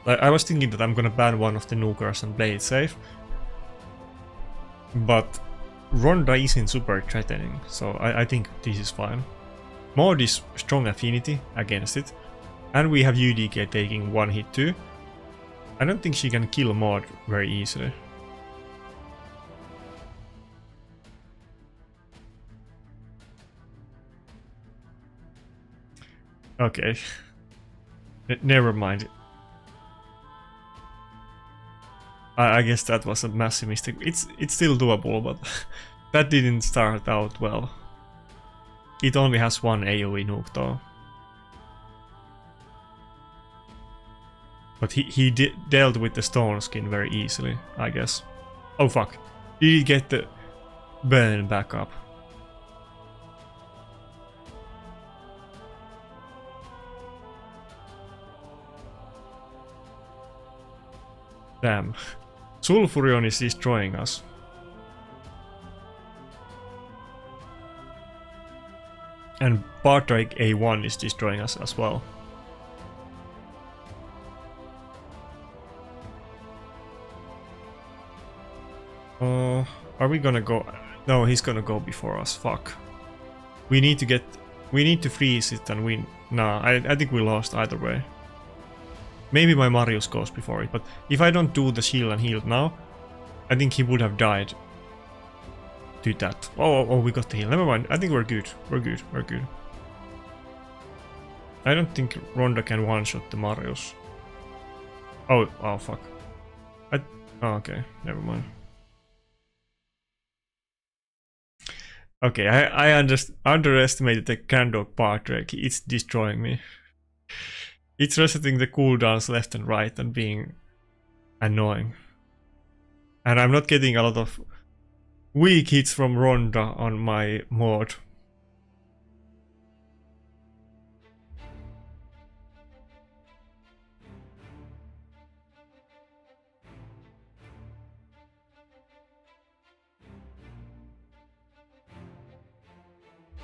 I was thinking that I'm gonna ban one of the nukers and play it safe. But Ronda isn't super threatening, so I think this is fine. Maud is strong affinity against it. And we have UDK taking 1 hit too. I don't think she can kill Maud very easily. Okay. Never mind. I guess that was a massive mistake. It's still doable, but that didn't start out well. It only has 1 AoE nuke though. But he dealt with the stone skin very easily, I guess. Oh fuck. Did he get the burn back up? Damn. Sulfurion is destroying us. And Bardrake A1 is destroying us as well. Are we gonna go? No, he's gonna go before us. Fuck. We need to freeze it and win. Nah, I think we lost either way. Maybe my Marius goes before it, but if I don't do the shield and heal now, I think he would have died to that. Oh, we got the heal. Never mind. I think we're good. We're good. I don't think Ronda can one-shot the Marius. Oh fuck. Okay, never mind. Okay, I underestimated the Candog Bardrake. It's destroying me. It's resetting the cooldowns left and right and being annoying. And I'm not getting a lot of weak hits from Ronda on my mod.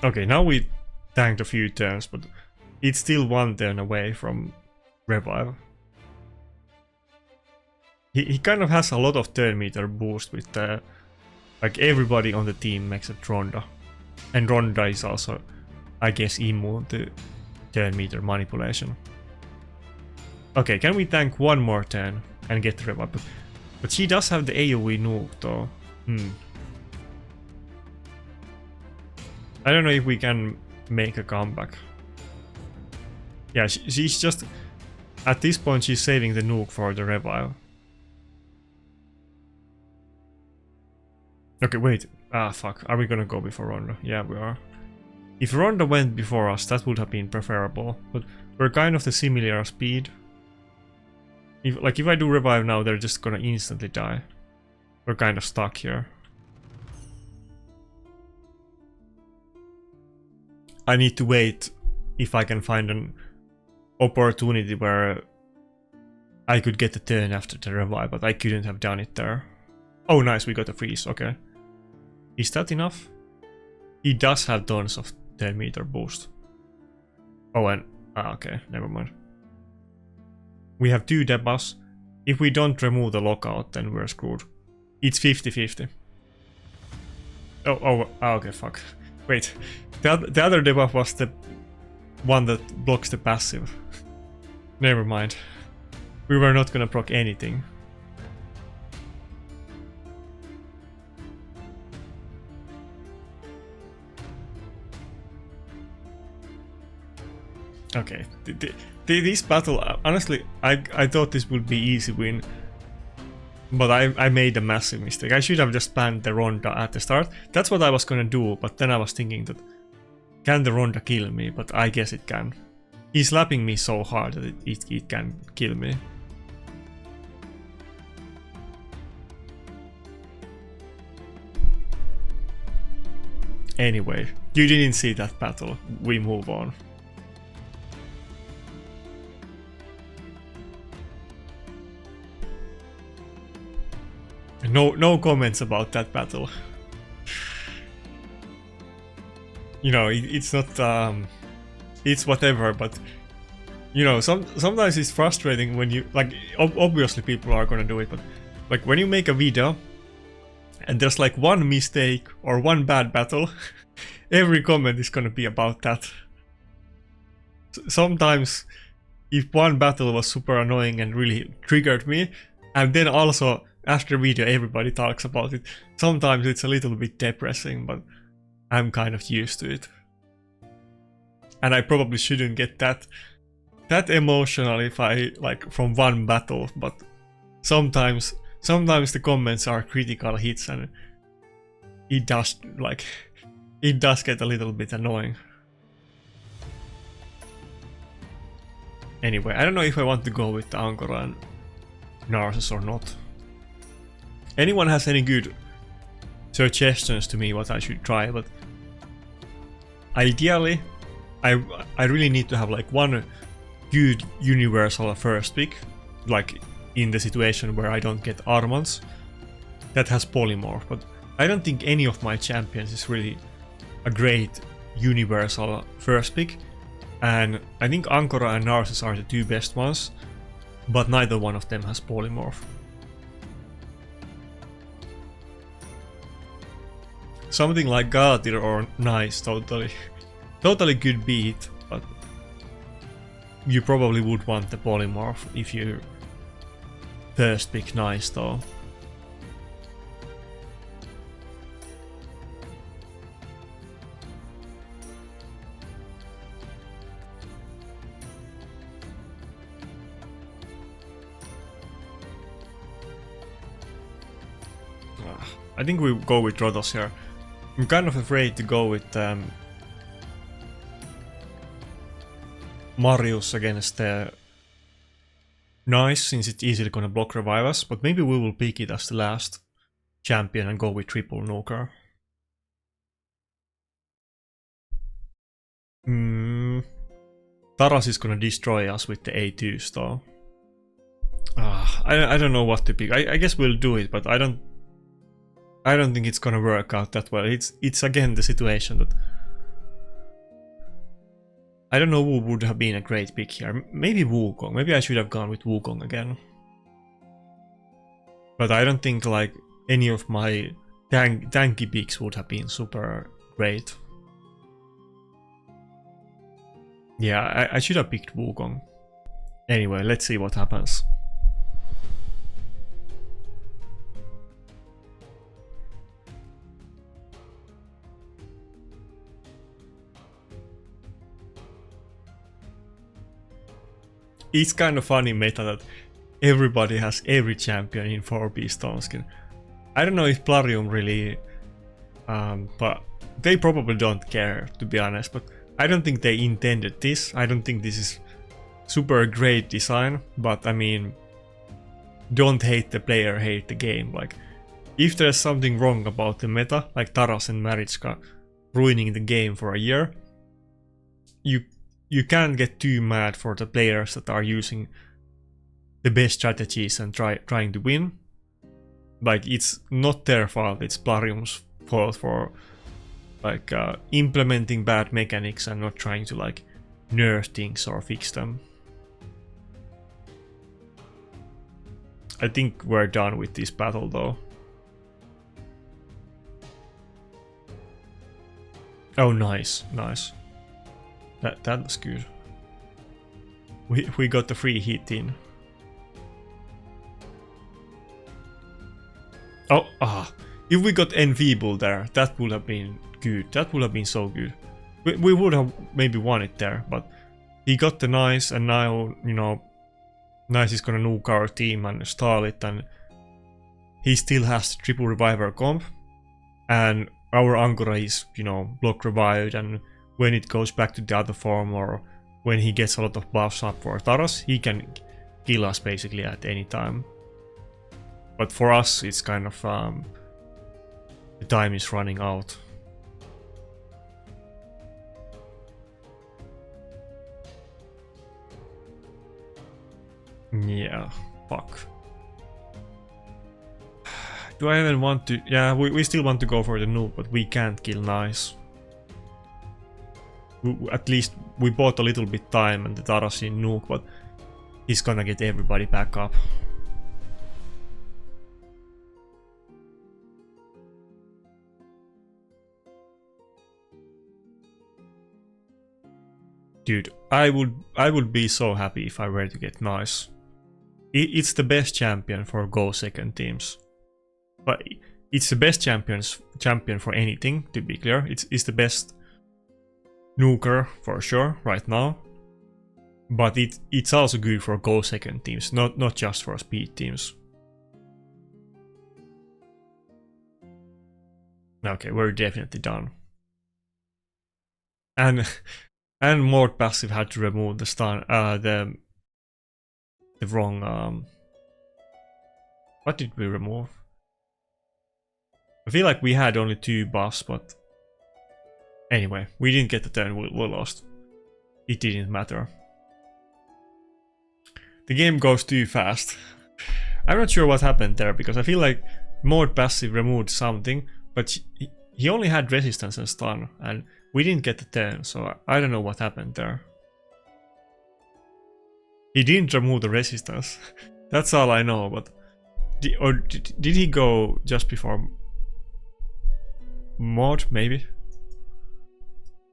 Okay, now we tanked a few turns, but it's still 1 turn away from revive. He kind of has a lot of turn meter boost with like everybody on the team except Ronda. And Ronda is also, I guess, immune to turn meter manipulation. Okay, can we tank 1 more turn and get the revive? But she does have the AoE nuke though. I don't know if we can make a comeback. Yeah, she's just... At this point she's saving the nuke for the revive. Okay, wait. Ah, fuck. Are we gonna go before Ronda? Yeah, we are. If Ronda went before us, that would have been preferable. But we're kind of the similar speed. If I do revive now, they're just gonna instantly die. We're kind of stuck here. I need to wait if I can find an opportunity where I could get the turn after the revive, but I couldn't have done it there. Oh nice, we got a freeze, okay. Is that enough? He does have tons of 10 meter boost. Oh and... okay, never mind. We have 2 debuffs. If we don't remove the lockout, then we're screwed. It's 50-50. Okay, fuck. Wait, the other debuff was the one that blocks the passive. Never mind. We were not gonna proc anything. Okay, this battle, honestly, I thought this would be easy win, but I made a massive mistake. I should have just banned the Ronda at the start. That's what I was gonna do, but then I was thinking that, can the Ronda kill me? But I guess it can. He's slapping me so hard that it can kill me. Anyway, you didn't see that battle. We move on. No comments about that battle. You know, it's not it's whatever, but you know, sometimes it's frustrating when you like obviously people are gonna do it, but like when you make a video and there's like one mistake or one bad battle, every comment is gonna be about that. Sometimes if one battle was super annoying and really triggered me, and then also after video everybody talks about it, sometimes it's a little bit depressing, but I'm kind of used to it. And I probably shouldn't get that emotional if I like from one battle, but sometimes the comments are critical hits and it does get a little bit annoying. Anyway, I don't know if I want to go with the Ankara and Narcissus or not. Anyone has any good suggestions to me what I should try, but ideally I really need to have like one good universal first pick, like in the situation where I don't get Armans, that has polymorph, but I don't think any of my champions is really a great universal first pick, and I think Ankara and Narcissus are the two best ones, but neither one of them has polymorph. Something like Gatir or Nice totally could beat, but you probably would want the polymorph if you first pick Nice though. I think we go with Rotos here. I'm kind of afraid to go with Marius against Nice, since it's easily gonna block revive us, but maybe we will pick it as the last champion and go with triple nuker. Taras is gonna destroy us with the A2s though. I don't know what to pick. I guess we'll do it, but I don't think it's gonna work out that well. It's again the situation that I don't know who would have been a great pick here. Maybe Wukong. Maybe I should have gone with Wukong again. But I don't think like any of my tanky picks would have been super great. Yeah, I should have picked Wukong. Anyway, let's see what happens. It's kind of funny meta that everybody has every champion in 4B stone skin. I don't know if Plarium really, but they probably don't care, to be honest, but I don't think they intended this. I don't think this is super great design, but I mean, don't hate the player, hate the game. Like, if there's something wrong about the meta, like Taras and Maritzka ruining the game for a year, you can't get too mad for the players that are using the best strategies and trying to win. Like, it's not their fault, it's Plarium's fault for like implementing bad mechanics and not trying to like nerf things or fix them. I think we're done with this battle though. Oh, nice. That was good. We got the free hit in. Oh, if we got Enfeeble there, that would have been good. That would have been so good. We would have maybe won it there, but he got the Nice, and now, you know, Nice is gonna nuke our team and stall it, and he still has the triple reviver comp, and our Angora is, you know, block revived, and when it goes back to the other form, or when he gets a lot of buffs up for Taros, he can kill us basically at any time. But for us, it's kind of the time is running out. Yeah, fuck. Do I even want to? Yeah, we still want to go for the nuke, but we can't kill Nice. At least we bought a little bit time and the Taros in nuke, but he's gonna get everybody back up. Dude, I would be so happy if I were to get Nice. It's the best champion for Go second teams. But it's the best champion for anything, to be clear. It's the best nuker for sure right now. But it's also good for Go second teams, not just for speed teams. Okay, we're definitely done. And Mord passive had to remove the stun, the wrong. What did we remove? I feel like we had only 2 buffs, but anyway, we didn't get the turn. We lost. It didn't matter. The game goes too fast. I'm not sure what happened there, because I feel like Mord passive removed something, but he only had resistance and stun, and we didn't get the turn, so I don't know what happened there. He didn't remove the resistance. That's all I know, but did he go just before Mod, maybe?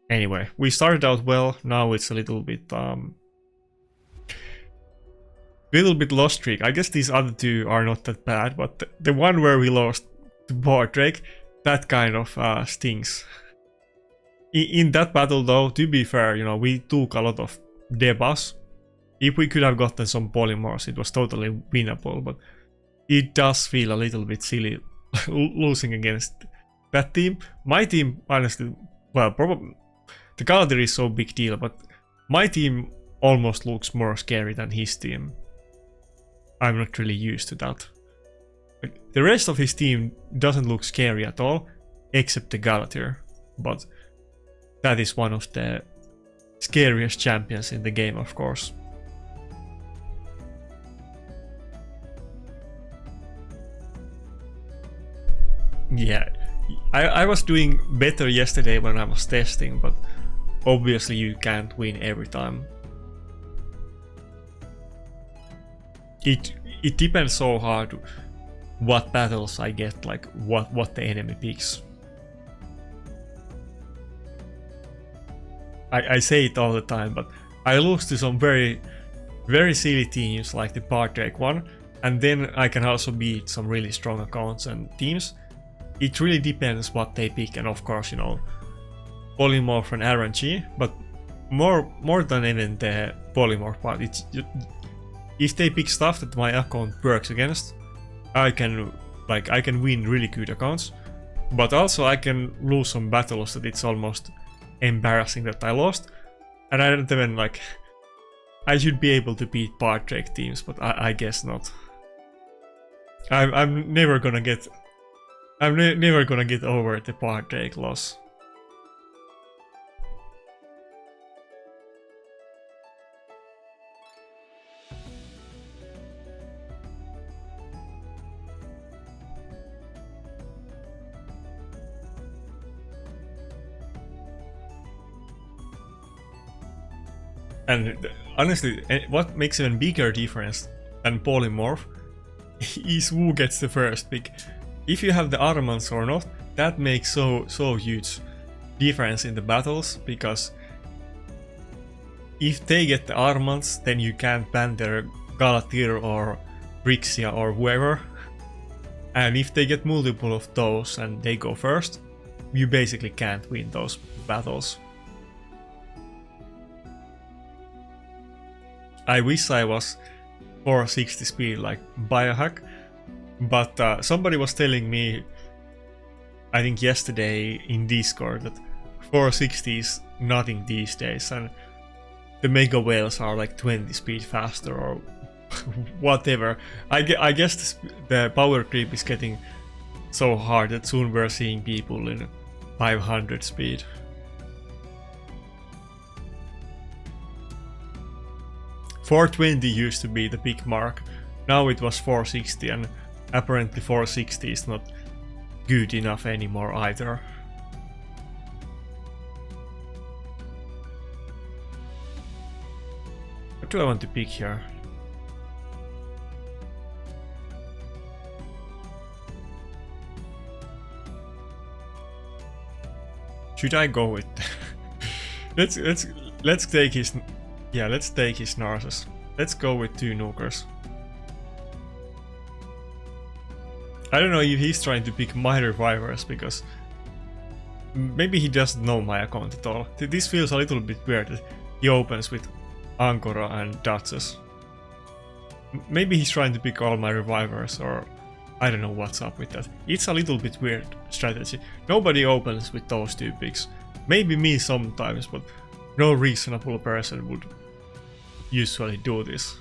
Anyway, we started out well. Now it's a little bit lost streak. I guess these other 2 are not that bad, but the one where we lost to TheFatRat, that kind of stings. In that battle though, to be fair, you know, we took a lot of debuffs. If we could have gotten some polymorphs, it was totally winnable, but it does feel a little bit silly losing against that team. My team, honestly, well, probably the Galadriel is so big deal, but my team almost looks more scary than his team. I'm not really used to that. Like, the rest of his team doesn't look scary at all, except the Galadriel, but that is one of the scariest champions in the game, of course. Yeah, I was doing better yesterday when I was testing, but obviously you can't win every time. It depends so hard what battles I get, like what the enemy picks. I say it all the time, but I lose to some very silly teams like the TheFatRat one, and then I can also beat some really strong accounts and teams. It really depends what they pick, and of course, you know, polymorph and RNG, but more than even the polymorph part, it's if they pick stuff that my account works against, I can win really good accounts, but also I can lose some battles that it's almost embarrassing that I lost, and I don't even like. I should be able to beat TheFatRat teams, but I guess not. I'm never gonna get. I'm never gonna get over the TheFatRat loss. And honestly, what makes even bigger difference than polymorph is who gets the first pick. If you have the armaments or not, that makes so huge difference in the battles, because if they get the armaments, then you can't ban their Galadriel or Brixia or whoever, And if they get multiple of those and they go first, you basically can't win those battles. I wish I was 460 speed like Biohack, but somebody was telling me, I think yesterday in Discord, that 460 is nothing these days, and the Mega Whales are like 20 speed faster or whatever. I guess the power creep is getting so hard that soon we're seeing people in 500 speed. $420 used to be the big mark, now it was 460, and apparently 460 is not good enough anymore either. What do I want to pick here? Should I go with let's take his, yeah, let's take his Narcissus. Let's go with 2 nukers. I don't know if he's trying to pick my revivers, because maybe he doesn't know my account at all. This feels a little bit weird that he opens with Angora and Duchess. Maybe he's trying to pick all my revivers, or I don't know what's up with that. It's a little bit weird strategy. Nobody opens with those 2 picks. Maybe me sometimes, but no reasonable person would usually do this.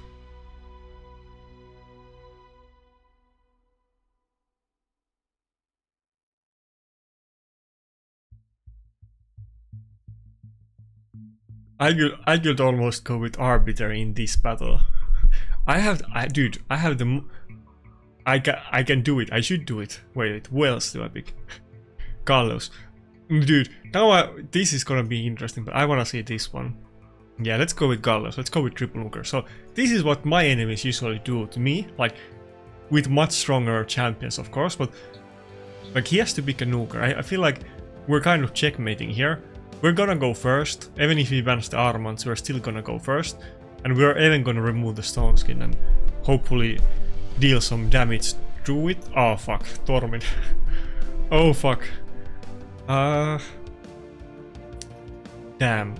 I could almost go with Arbiter in this battle. I have the... I can do it. I should do it. Wait, who else do I pick? Carlos. Dude, now this is gonna be interesting, but I wanna see this one. Yeah, let's go with Carlos. Let's go with triple nuker. So this is what my enemies usually do to me, like with much stronger champions, of course, but like he has to pick a nuker. I feel like we're kind of checkmating here. We're gonna go first, even if he bans the armaments, we're still gonna go first, and we're even gonna remove the stone skin and hopefully deal some damage through it. Oh fuck, Tormin. Oh fuck. Damn.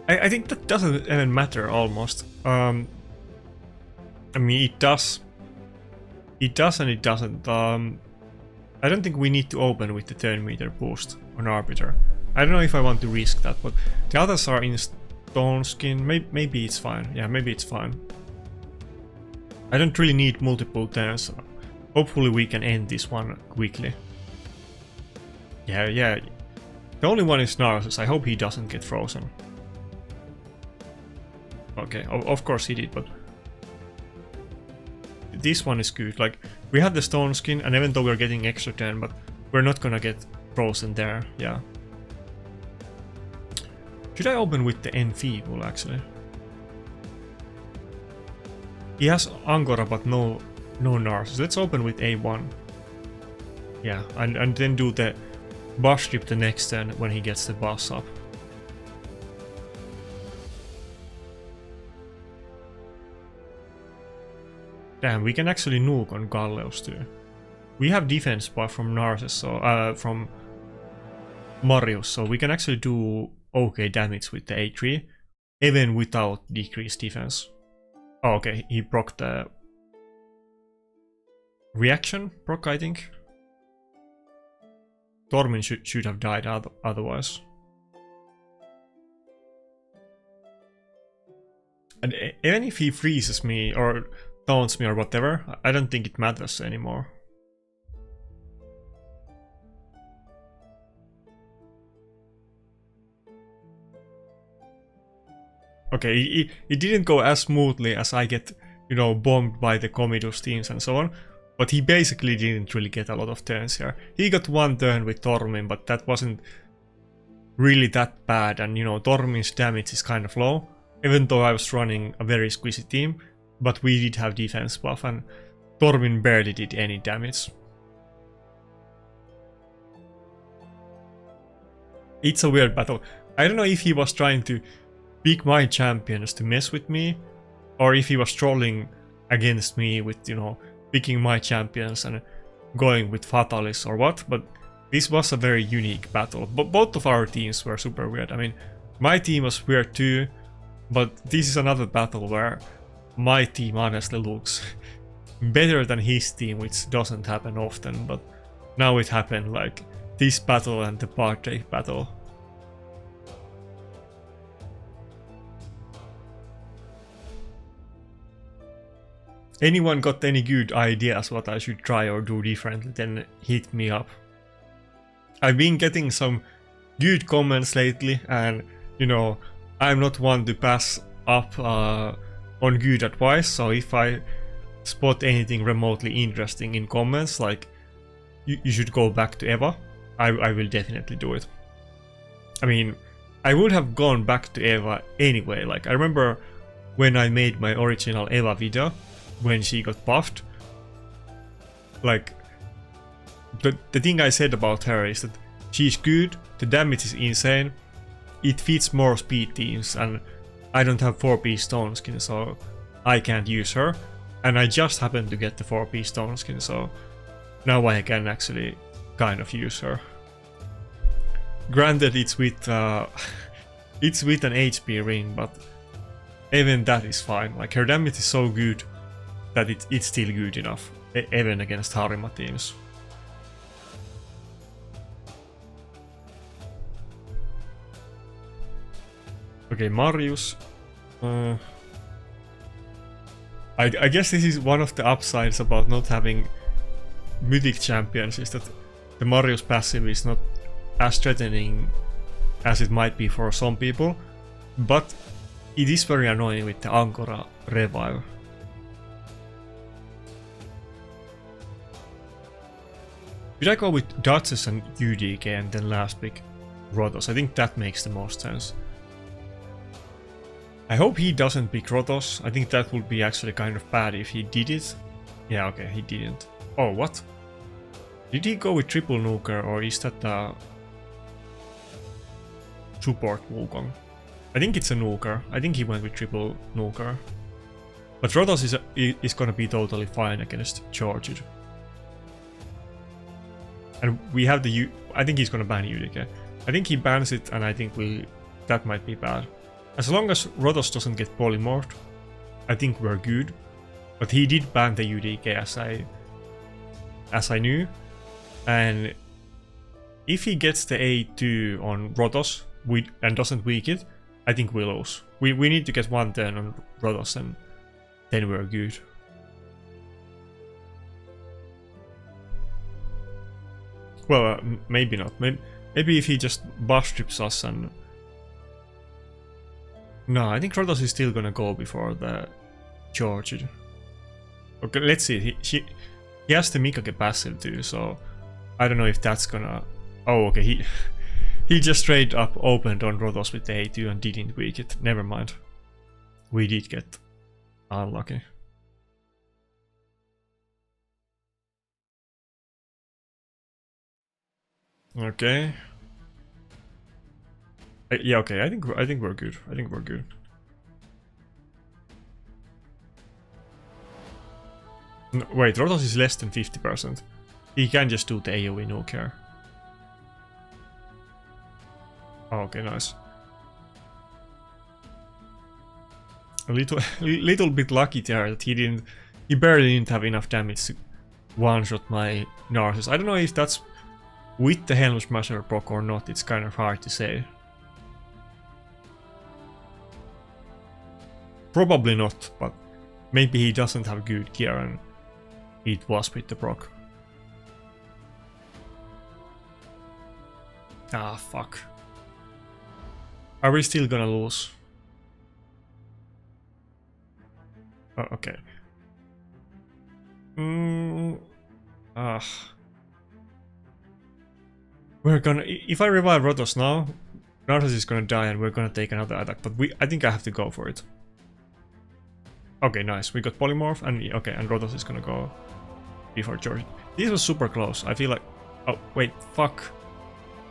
I think that doesn't even matter almost. I mean, it does. It does and it doesn't. I don't think we need to open with the 10 meter boost on Arbiter. I don't know if I want to risk that, but the others are in stone skin. Maybe it's fine. Yeah, maybe it's fine. I don't really need multiple turns. Hopefully we can end this one quickly. Yeah. The only one is Narcissus. I hope he doesn't get frozen. Okay, of course he did, but this one is good. Like, we have the stone skin, and even though we're getting extra turn, but we're not gonna get frozen there. Yeah. Should I open with the Enfeeble, actually? He has Angora, but no Narcissus. Let's open with A1. Yeah, and then do the boss strip the next turn when he gets the boss up. Damn, we can actually nuke on Galleos too. We have defense buff from Narcissus, so from Marius, so we can actually do okay damage with the A3, even without decreased defense. Oh, okay, he proc the reaction proc, I think. Tormin should have died otherwise. And even if he freezes me or taunts me or whatever, I don't think it matters anymore. Okay, it didn't go as smoothly as I get, you know, bombed by the Comidus teams and so on, but he basically didn't really get a lot of turns here. He got one turn with Tormin, but that wasn't really that bad, and you know, Tormin's damage is kind of low, even though I was running a very squishy team, but we did have defense buff, and Tormin barely did any damage. It's a weird battle. I don't know if he was trying to pick my champions to mess with me, or if he was trolling against me with, you know, picking my champions and going with Fatalis or what, but this was a very unique battle. But both of our teams were super weird. I mean, my team was weird too, but this is another battle where my team honestly looks better than his team, which doesn't happen often, but now it happened, like this battle and the Partake battle. Anyone got any good ideas what I should try or do differently, then hit me up. I've been getting some good comments lately, and you know, I'm not one to pass up on good advice, so if I spot anything remotely interesting in comments, like you should go back to Eva, I will definitely do it. I mean, I would have gone back to Eva anyway. Like, I remember when I made my original Eva video, when she got buffed, like, the thing I said about her is that she's good, the damage is insane, it fits more speed teams, and I don't have 4P stone skin, so I can't use her, and I just happened to get the 4P stone skin, so now I can actually kind of use her. Granted, it's with it's with an HP ring, but even that is fine. Like, her damage is so good that it's still good enough, even against Harima teams. Okay, Marius. I guess this is one of the upsides about not having mythic champions, is that the Marius passive is not as threatening as it might be for some people, but it is very annoying with the Ankora revive. Should I go with Duchess and UDK and then last pick Rotos? I think that makes the most sense. I hope he doesn't pick Rotos. I think that would be actually kind of bad if he did it. Yeah, okay, he didn't. Oh, what? Did he go with triple nuker, or is that the support Wukong? I think it's a nuker. I think he went with triple nuker. But Rotos is gonna be totally fine against George. And we have the I think he's gonna ban UDK. I think he bans it, and I think that might be bad. As long as Rotos doesn't get polymorphed, I think we're good. But he did ban the UDK as I knew. And if he gets the A2 on Rotos and doesn't weak it, I think we lose. We need to get one turn on Rotos, and then we're good. Well, maybe not. Maybe if he just buff strips us and... No, I think Rotos is still gonna go before the George. Okay, let's see. He has the Mikage passive too, so I don't know if that's gonna... Oh, okay, he just straight up opened on Rotos with the A2 and didn't weak it. Never mind. We did get unlucky. Okay. Yeah, okay. I think we're good. I think we're good. No, wait, Rotos is less than 50%. He can just do the AoE, no care. Oh, okay, nice. A little bit lucky there that he barely didn't have enough damage to one-shot my Narcissus. I don't know if that's with the Helm Smasher proc or not, it's kind of hard to say. Probably not, but maybe he doesn't have good gear and it was with the proc. Ah, fuck. Are we still gonna lose? Oh, okay. We're gonna... If I revive Rotos now, Narcissus is gonna die and we're gonna take another attack, but I think I have to go for it. Okay, nice. We got Polymorph, and okay, and Rotos is gonna go before George. This was super close. I feel like... Oh, wait, fuck.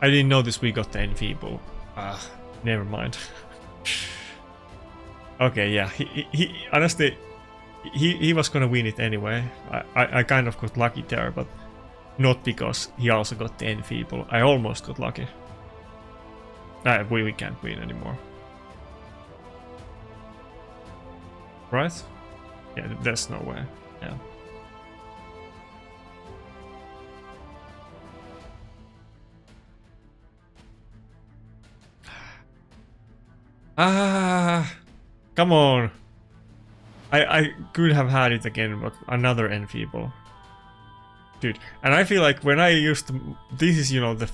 I didn't notice we got the Enfeeble. Ah, never mind. Okay, yeah, he honestly, he was gonna win it anyway. I kind of got lucky there, but Not because he also got the enfeeble. I almost got lucky. We can't win anymore. Right? Yeah, there's no way. Yeah. Come on. I could have had it again, but another enfeeble. Dude, and I feel like when I used to, this is, you know, the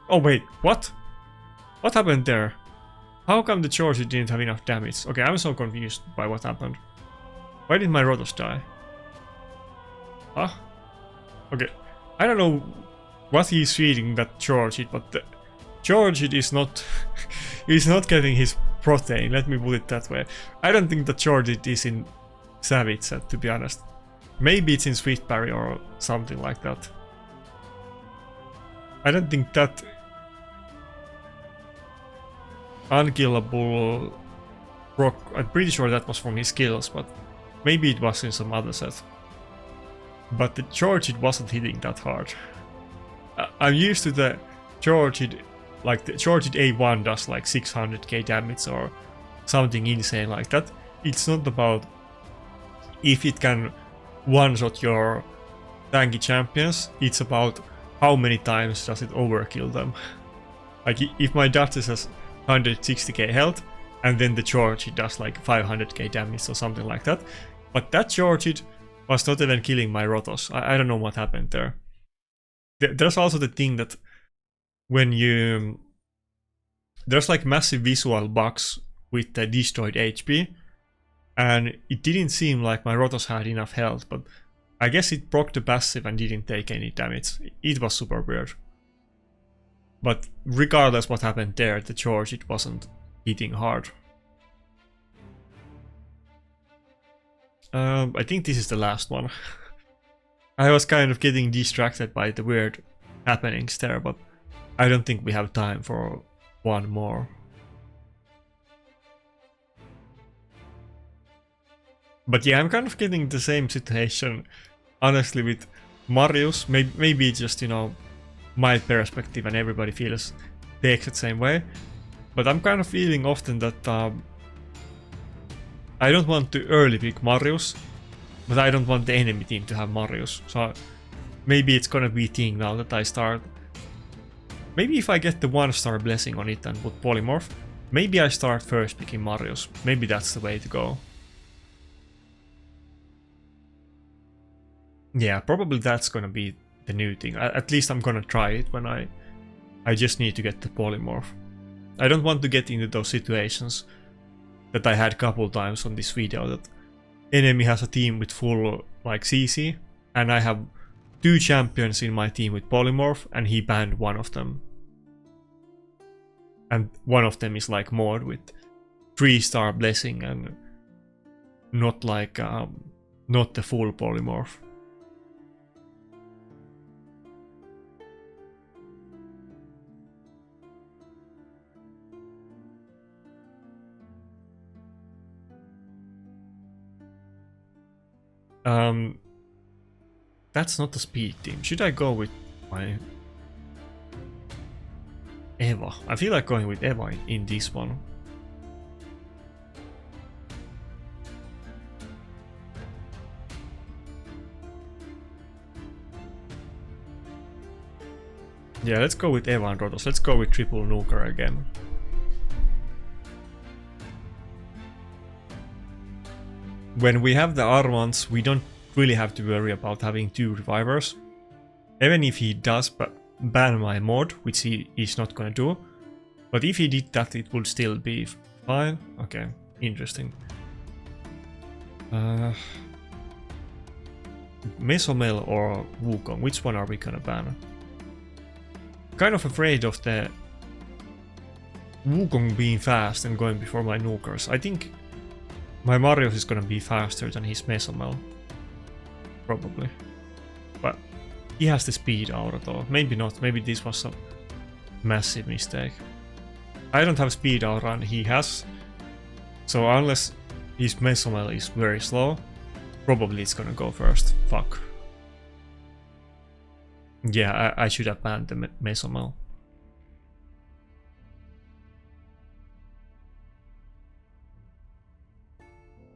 oh wait, what? What happened there? How come the George didn't have enough damage? Okay, I'm so confused by what happened. Why did my Rotos die? Huh? Okay, I don't know what he's feeding that George, but the George is not he's not getting his protein, let me put it that way. I don't think that George is in Savage set, to be honest. Maybe it's in Swift Parry or something like that. I don't think that unkillable rock, I'm pretty sure that was from his skills, but maybe it was in some other set. But the George, it wasn't hitting that hard. I'm used to the George, like the George A1 does like 600k damage or something insane like that. It's not about if it can one-shot your tanky champions, it's about how many times does it overkill them. Like if my Duchess has 160k health and then the George it does like 500k damage or something like that. But that George it was not even killing my Rotos. I don't know what happened there. There's also the thing that when you... There's like massive visual bugs with the destroyed HP. And it didn't seem like my Rotos had enough health, but I guess it proc the passive and didn't take any damage. It was super weird. But regardless what happened there, the George it wasn't hitting hard. I think this is the last one. I was kind of getting distracted by the weird happenings there, but I don't think we have time for one more. But yeah, I'm kind of getting the same situation, honestly, with Marius. Maybe it's just, you know, my perspective and everybody feels the exact same way. But I'm kind of feeling often that I don't want to early pick Marius, but I don't want the enemy team to have Marius. So maybe it's gonna be a thing now that I start. Maybe if I get the 1-star blessing on it and put Polymorph, maybe I start first picking Marius. Maybe that's the way to go. Yeah, probably that's gonna be the new thing. At least I'm gonna try it when I just need to get the Polymorph. I don't want to get into those situations that I had a couple times on this video, that enemy has a team with full like CC and I have 2 champions in my team with Polymorph and he banned one of them. And one of them is like mod with 3-star blessing and not like not the full Polymorph. That's not the speed team. Should I go with my Eva? I feel like going with Eva in this one. Yeah, let's go with Eva and Rotos. Let's go with triple nuker again. When we have the R1s, we don't really have to worry about having 2 revivers. Even if he does ban my mod, which he is not gonna do. But if he did that, it would still be fine. Okay, interesting. Mesomel or Wukong, which one are we gonna ban? Kind of afraid of the Wukong being fast and going before my nukers. I think my Marius is gonna be faster than his Mesomel. Probably. But he has the speed aura though. Maybe not. Maybe this was a massive mistake. I don't have speed aura and he has. So unless his Mesomel is very slow, Probably it's gonna go first. Fuck. Yeah, I should have banned the Mesomel.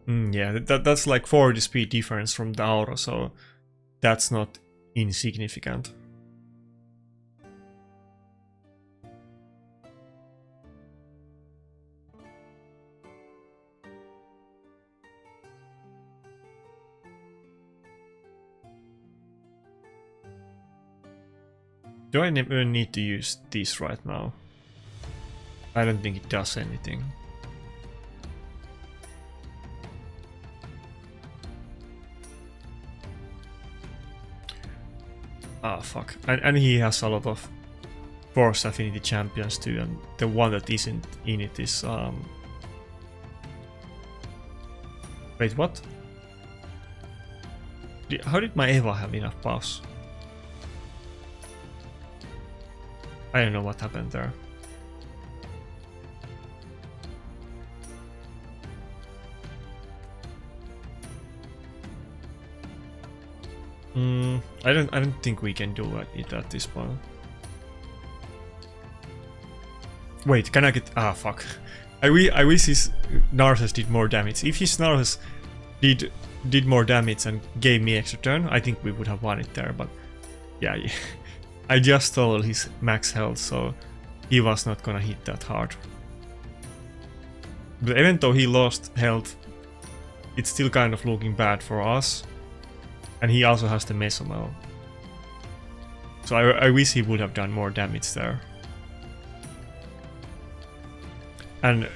Yeah, that's like 40 speed difference from the Aura, so that's not insignificant. Do I even need to use this right now? I don't think it does anything. Ah, fuck. And he has a lot of Force Affinity champions too, and the one that isn't in it is... Wait, what? How did my Eva have enough buffs? I don't know what happened there. I don't think we can do it at this point. Wait, can I get... Ah, fuck. I wish his Narcissus did more damage. If his Narcissus did more damage and gave me extra turn, I think we would have won it there, but... Yeah, I just stole his max health, so he was not gonna hit that hard. But even though he lost health, it's still kind of looking bad for us. And he also has the Mesomel. So I wish he would have done more damage there. And...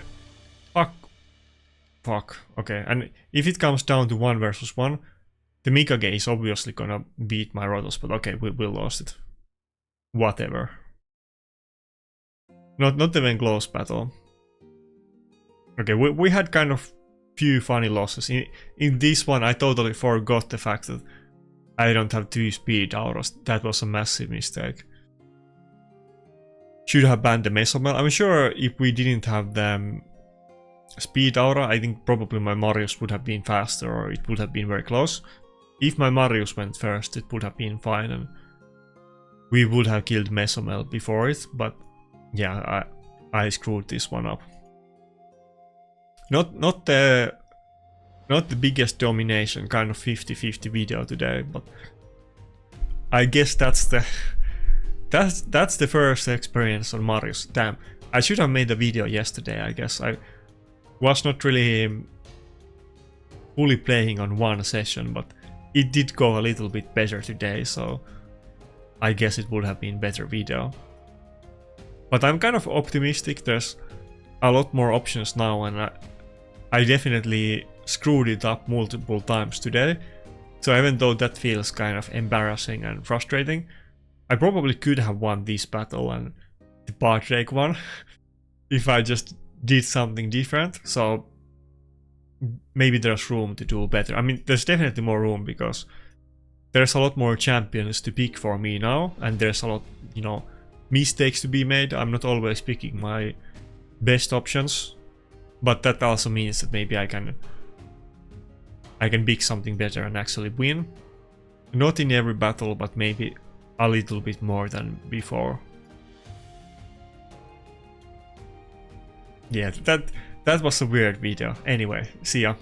Fuck. Okay, and if it comes down to 1 versus 1, the Mikage is obviously gonna beat my Rotos, but okay, we lost it. Whatever. Not even close battle. Okay, we had kind of few funny losses. In this one, I totally forgot the fact that I don't have 2 speed auras. That was a massive mistake. Should have banned the Mesomel. I'm sure if we didn't have the speed aura, I think probably my Marius would have been faster, or it would have been very close. If my Marius went first, it would have been fine, and we would have killed Mesomel before it, but yeah, I screwed this one up. Not the biggest domination, kind of 50-50 video today, but I guess that's the first experience on Marius. Damn, I should have made a video yesterday, I guess. I was not really fully playing on one session, but it did go a little bit better today, so I guess it would have been better video. But I'm kind of optimistic. There's a lot more options now, and I definitely screwed it up multiple times today. So even though that feels kind of embarrassing and frustrating, I probably could have won this battle and the Bardrake one if I just did something different. So maybe there's room to do better. I mean, there's definitely more room because there's a lot more champions to pick for me now, and there's a lot, you know, mistakes to be made. I'm not always picking my best options, but that also means that maybe I can pick something better and actually win. Not in every battle, but maybe a little bit more than before. Yeah, that was a weird video. Anyway, see ya.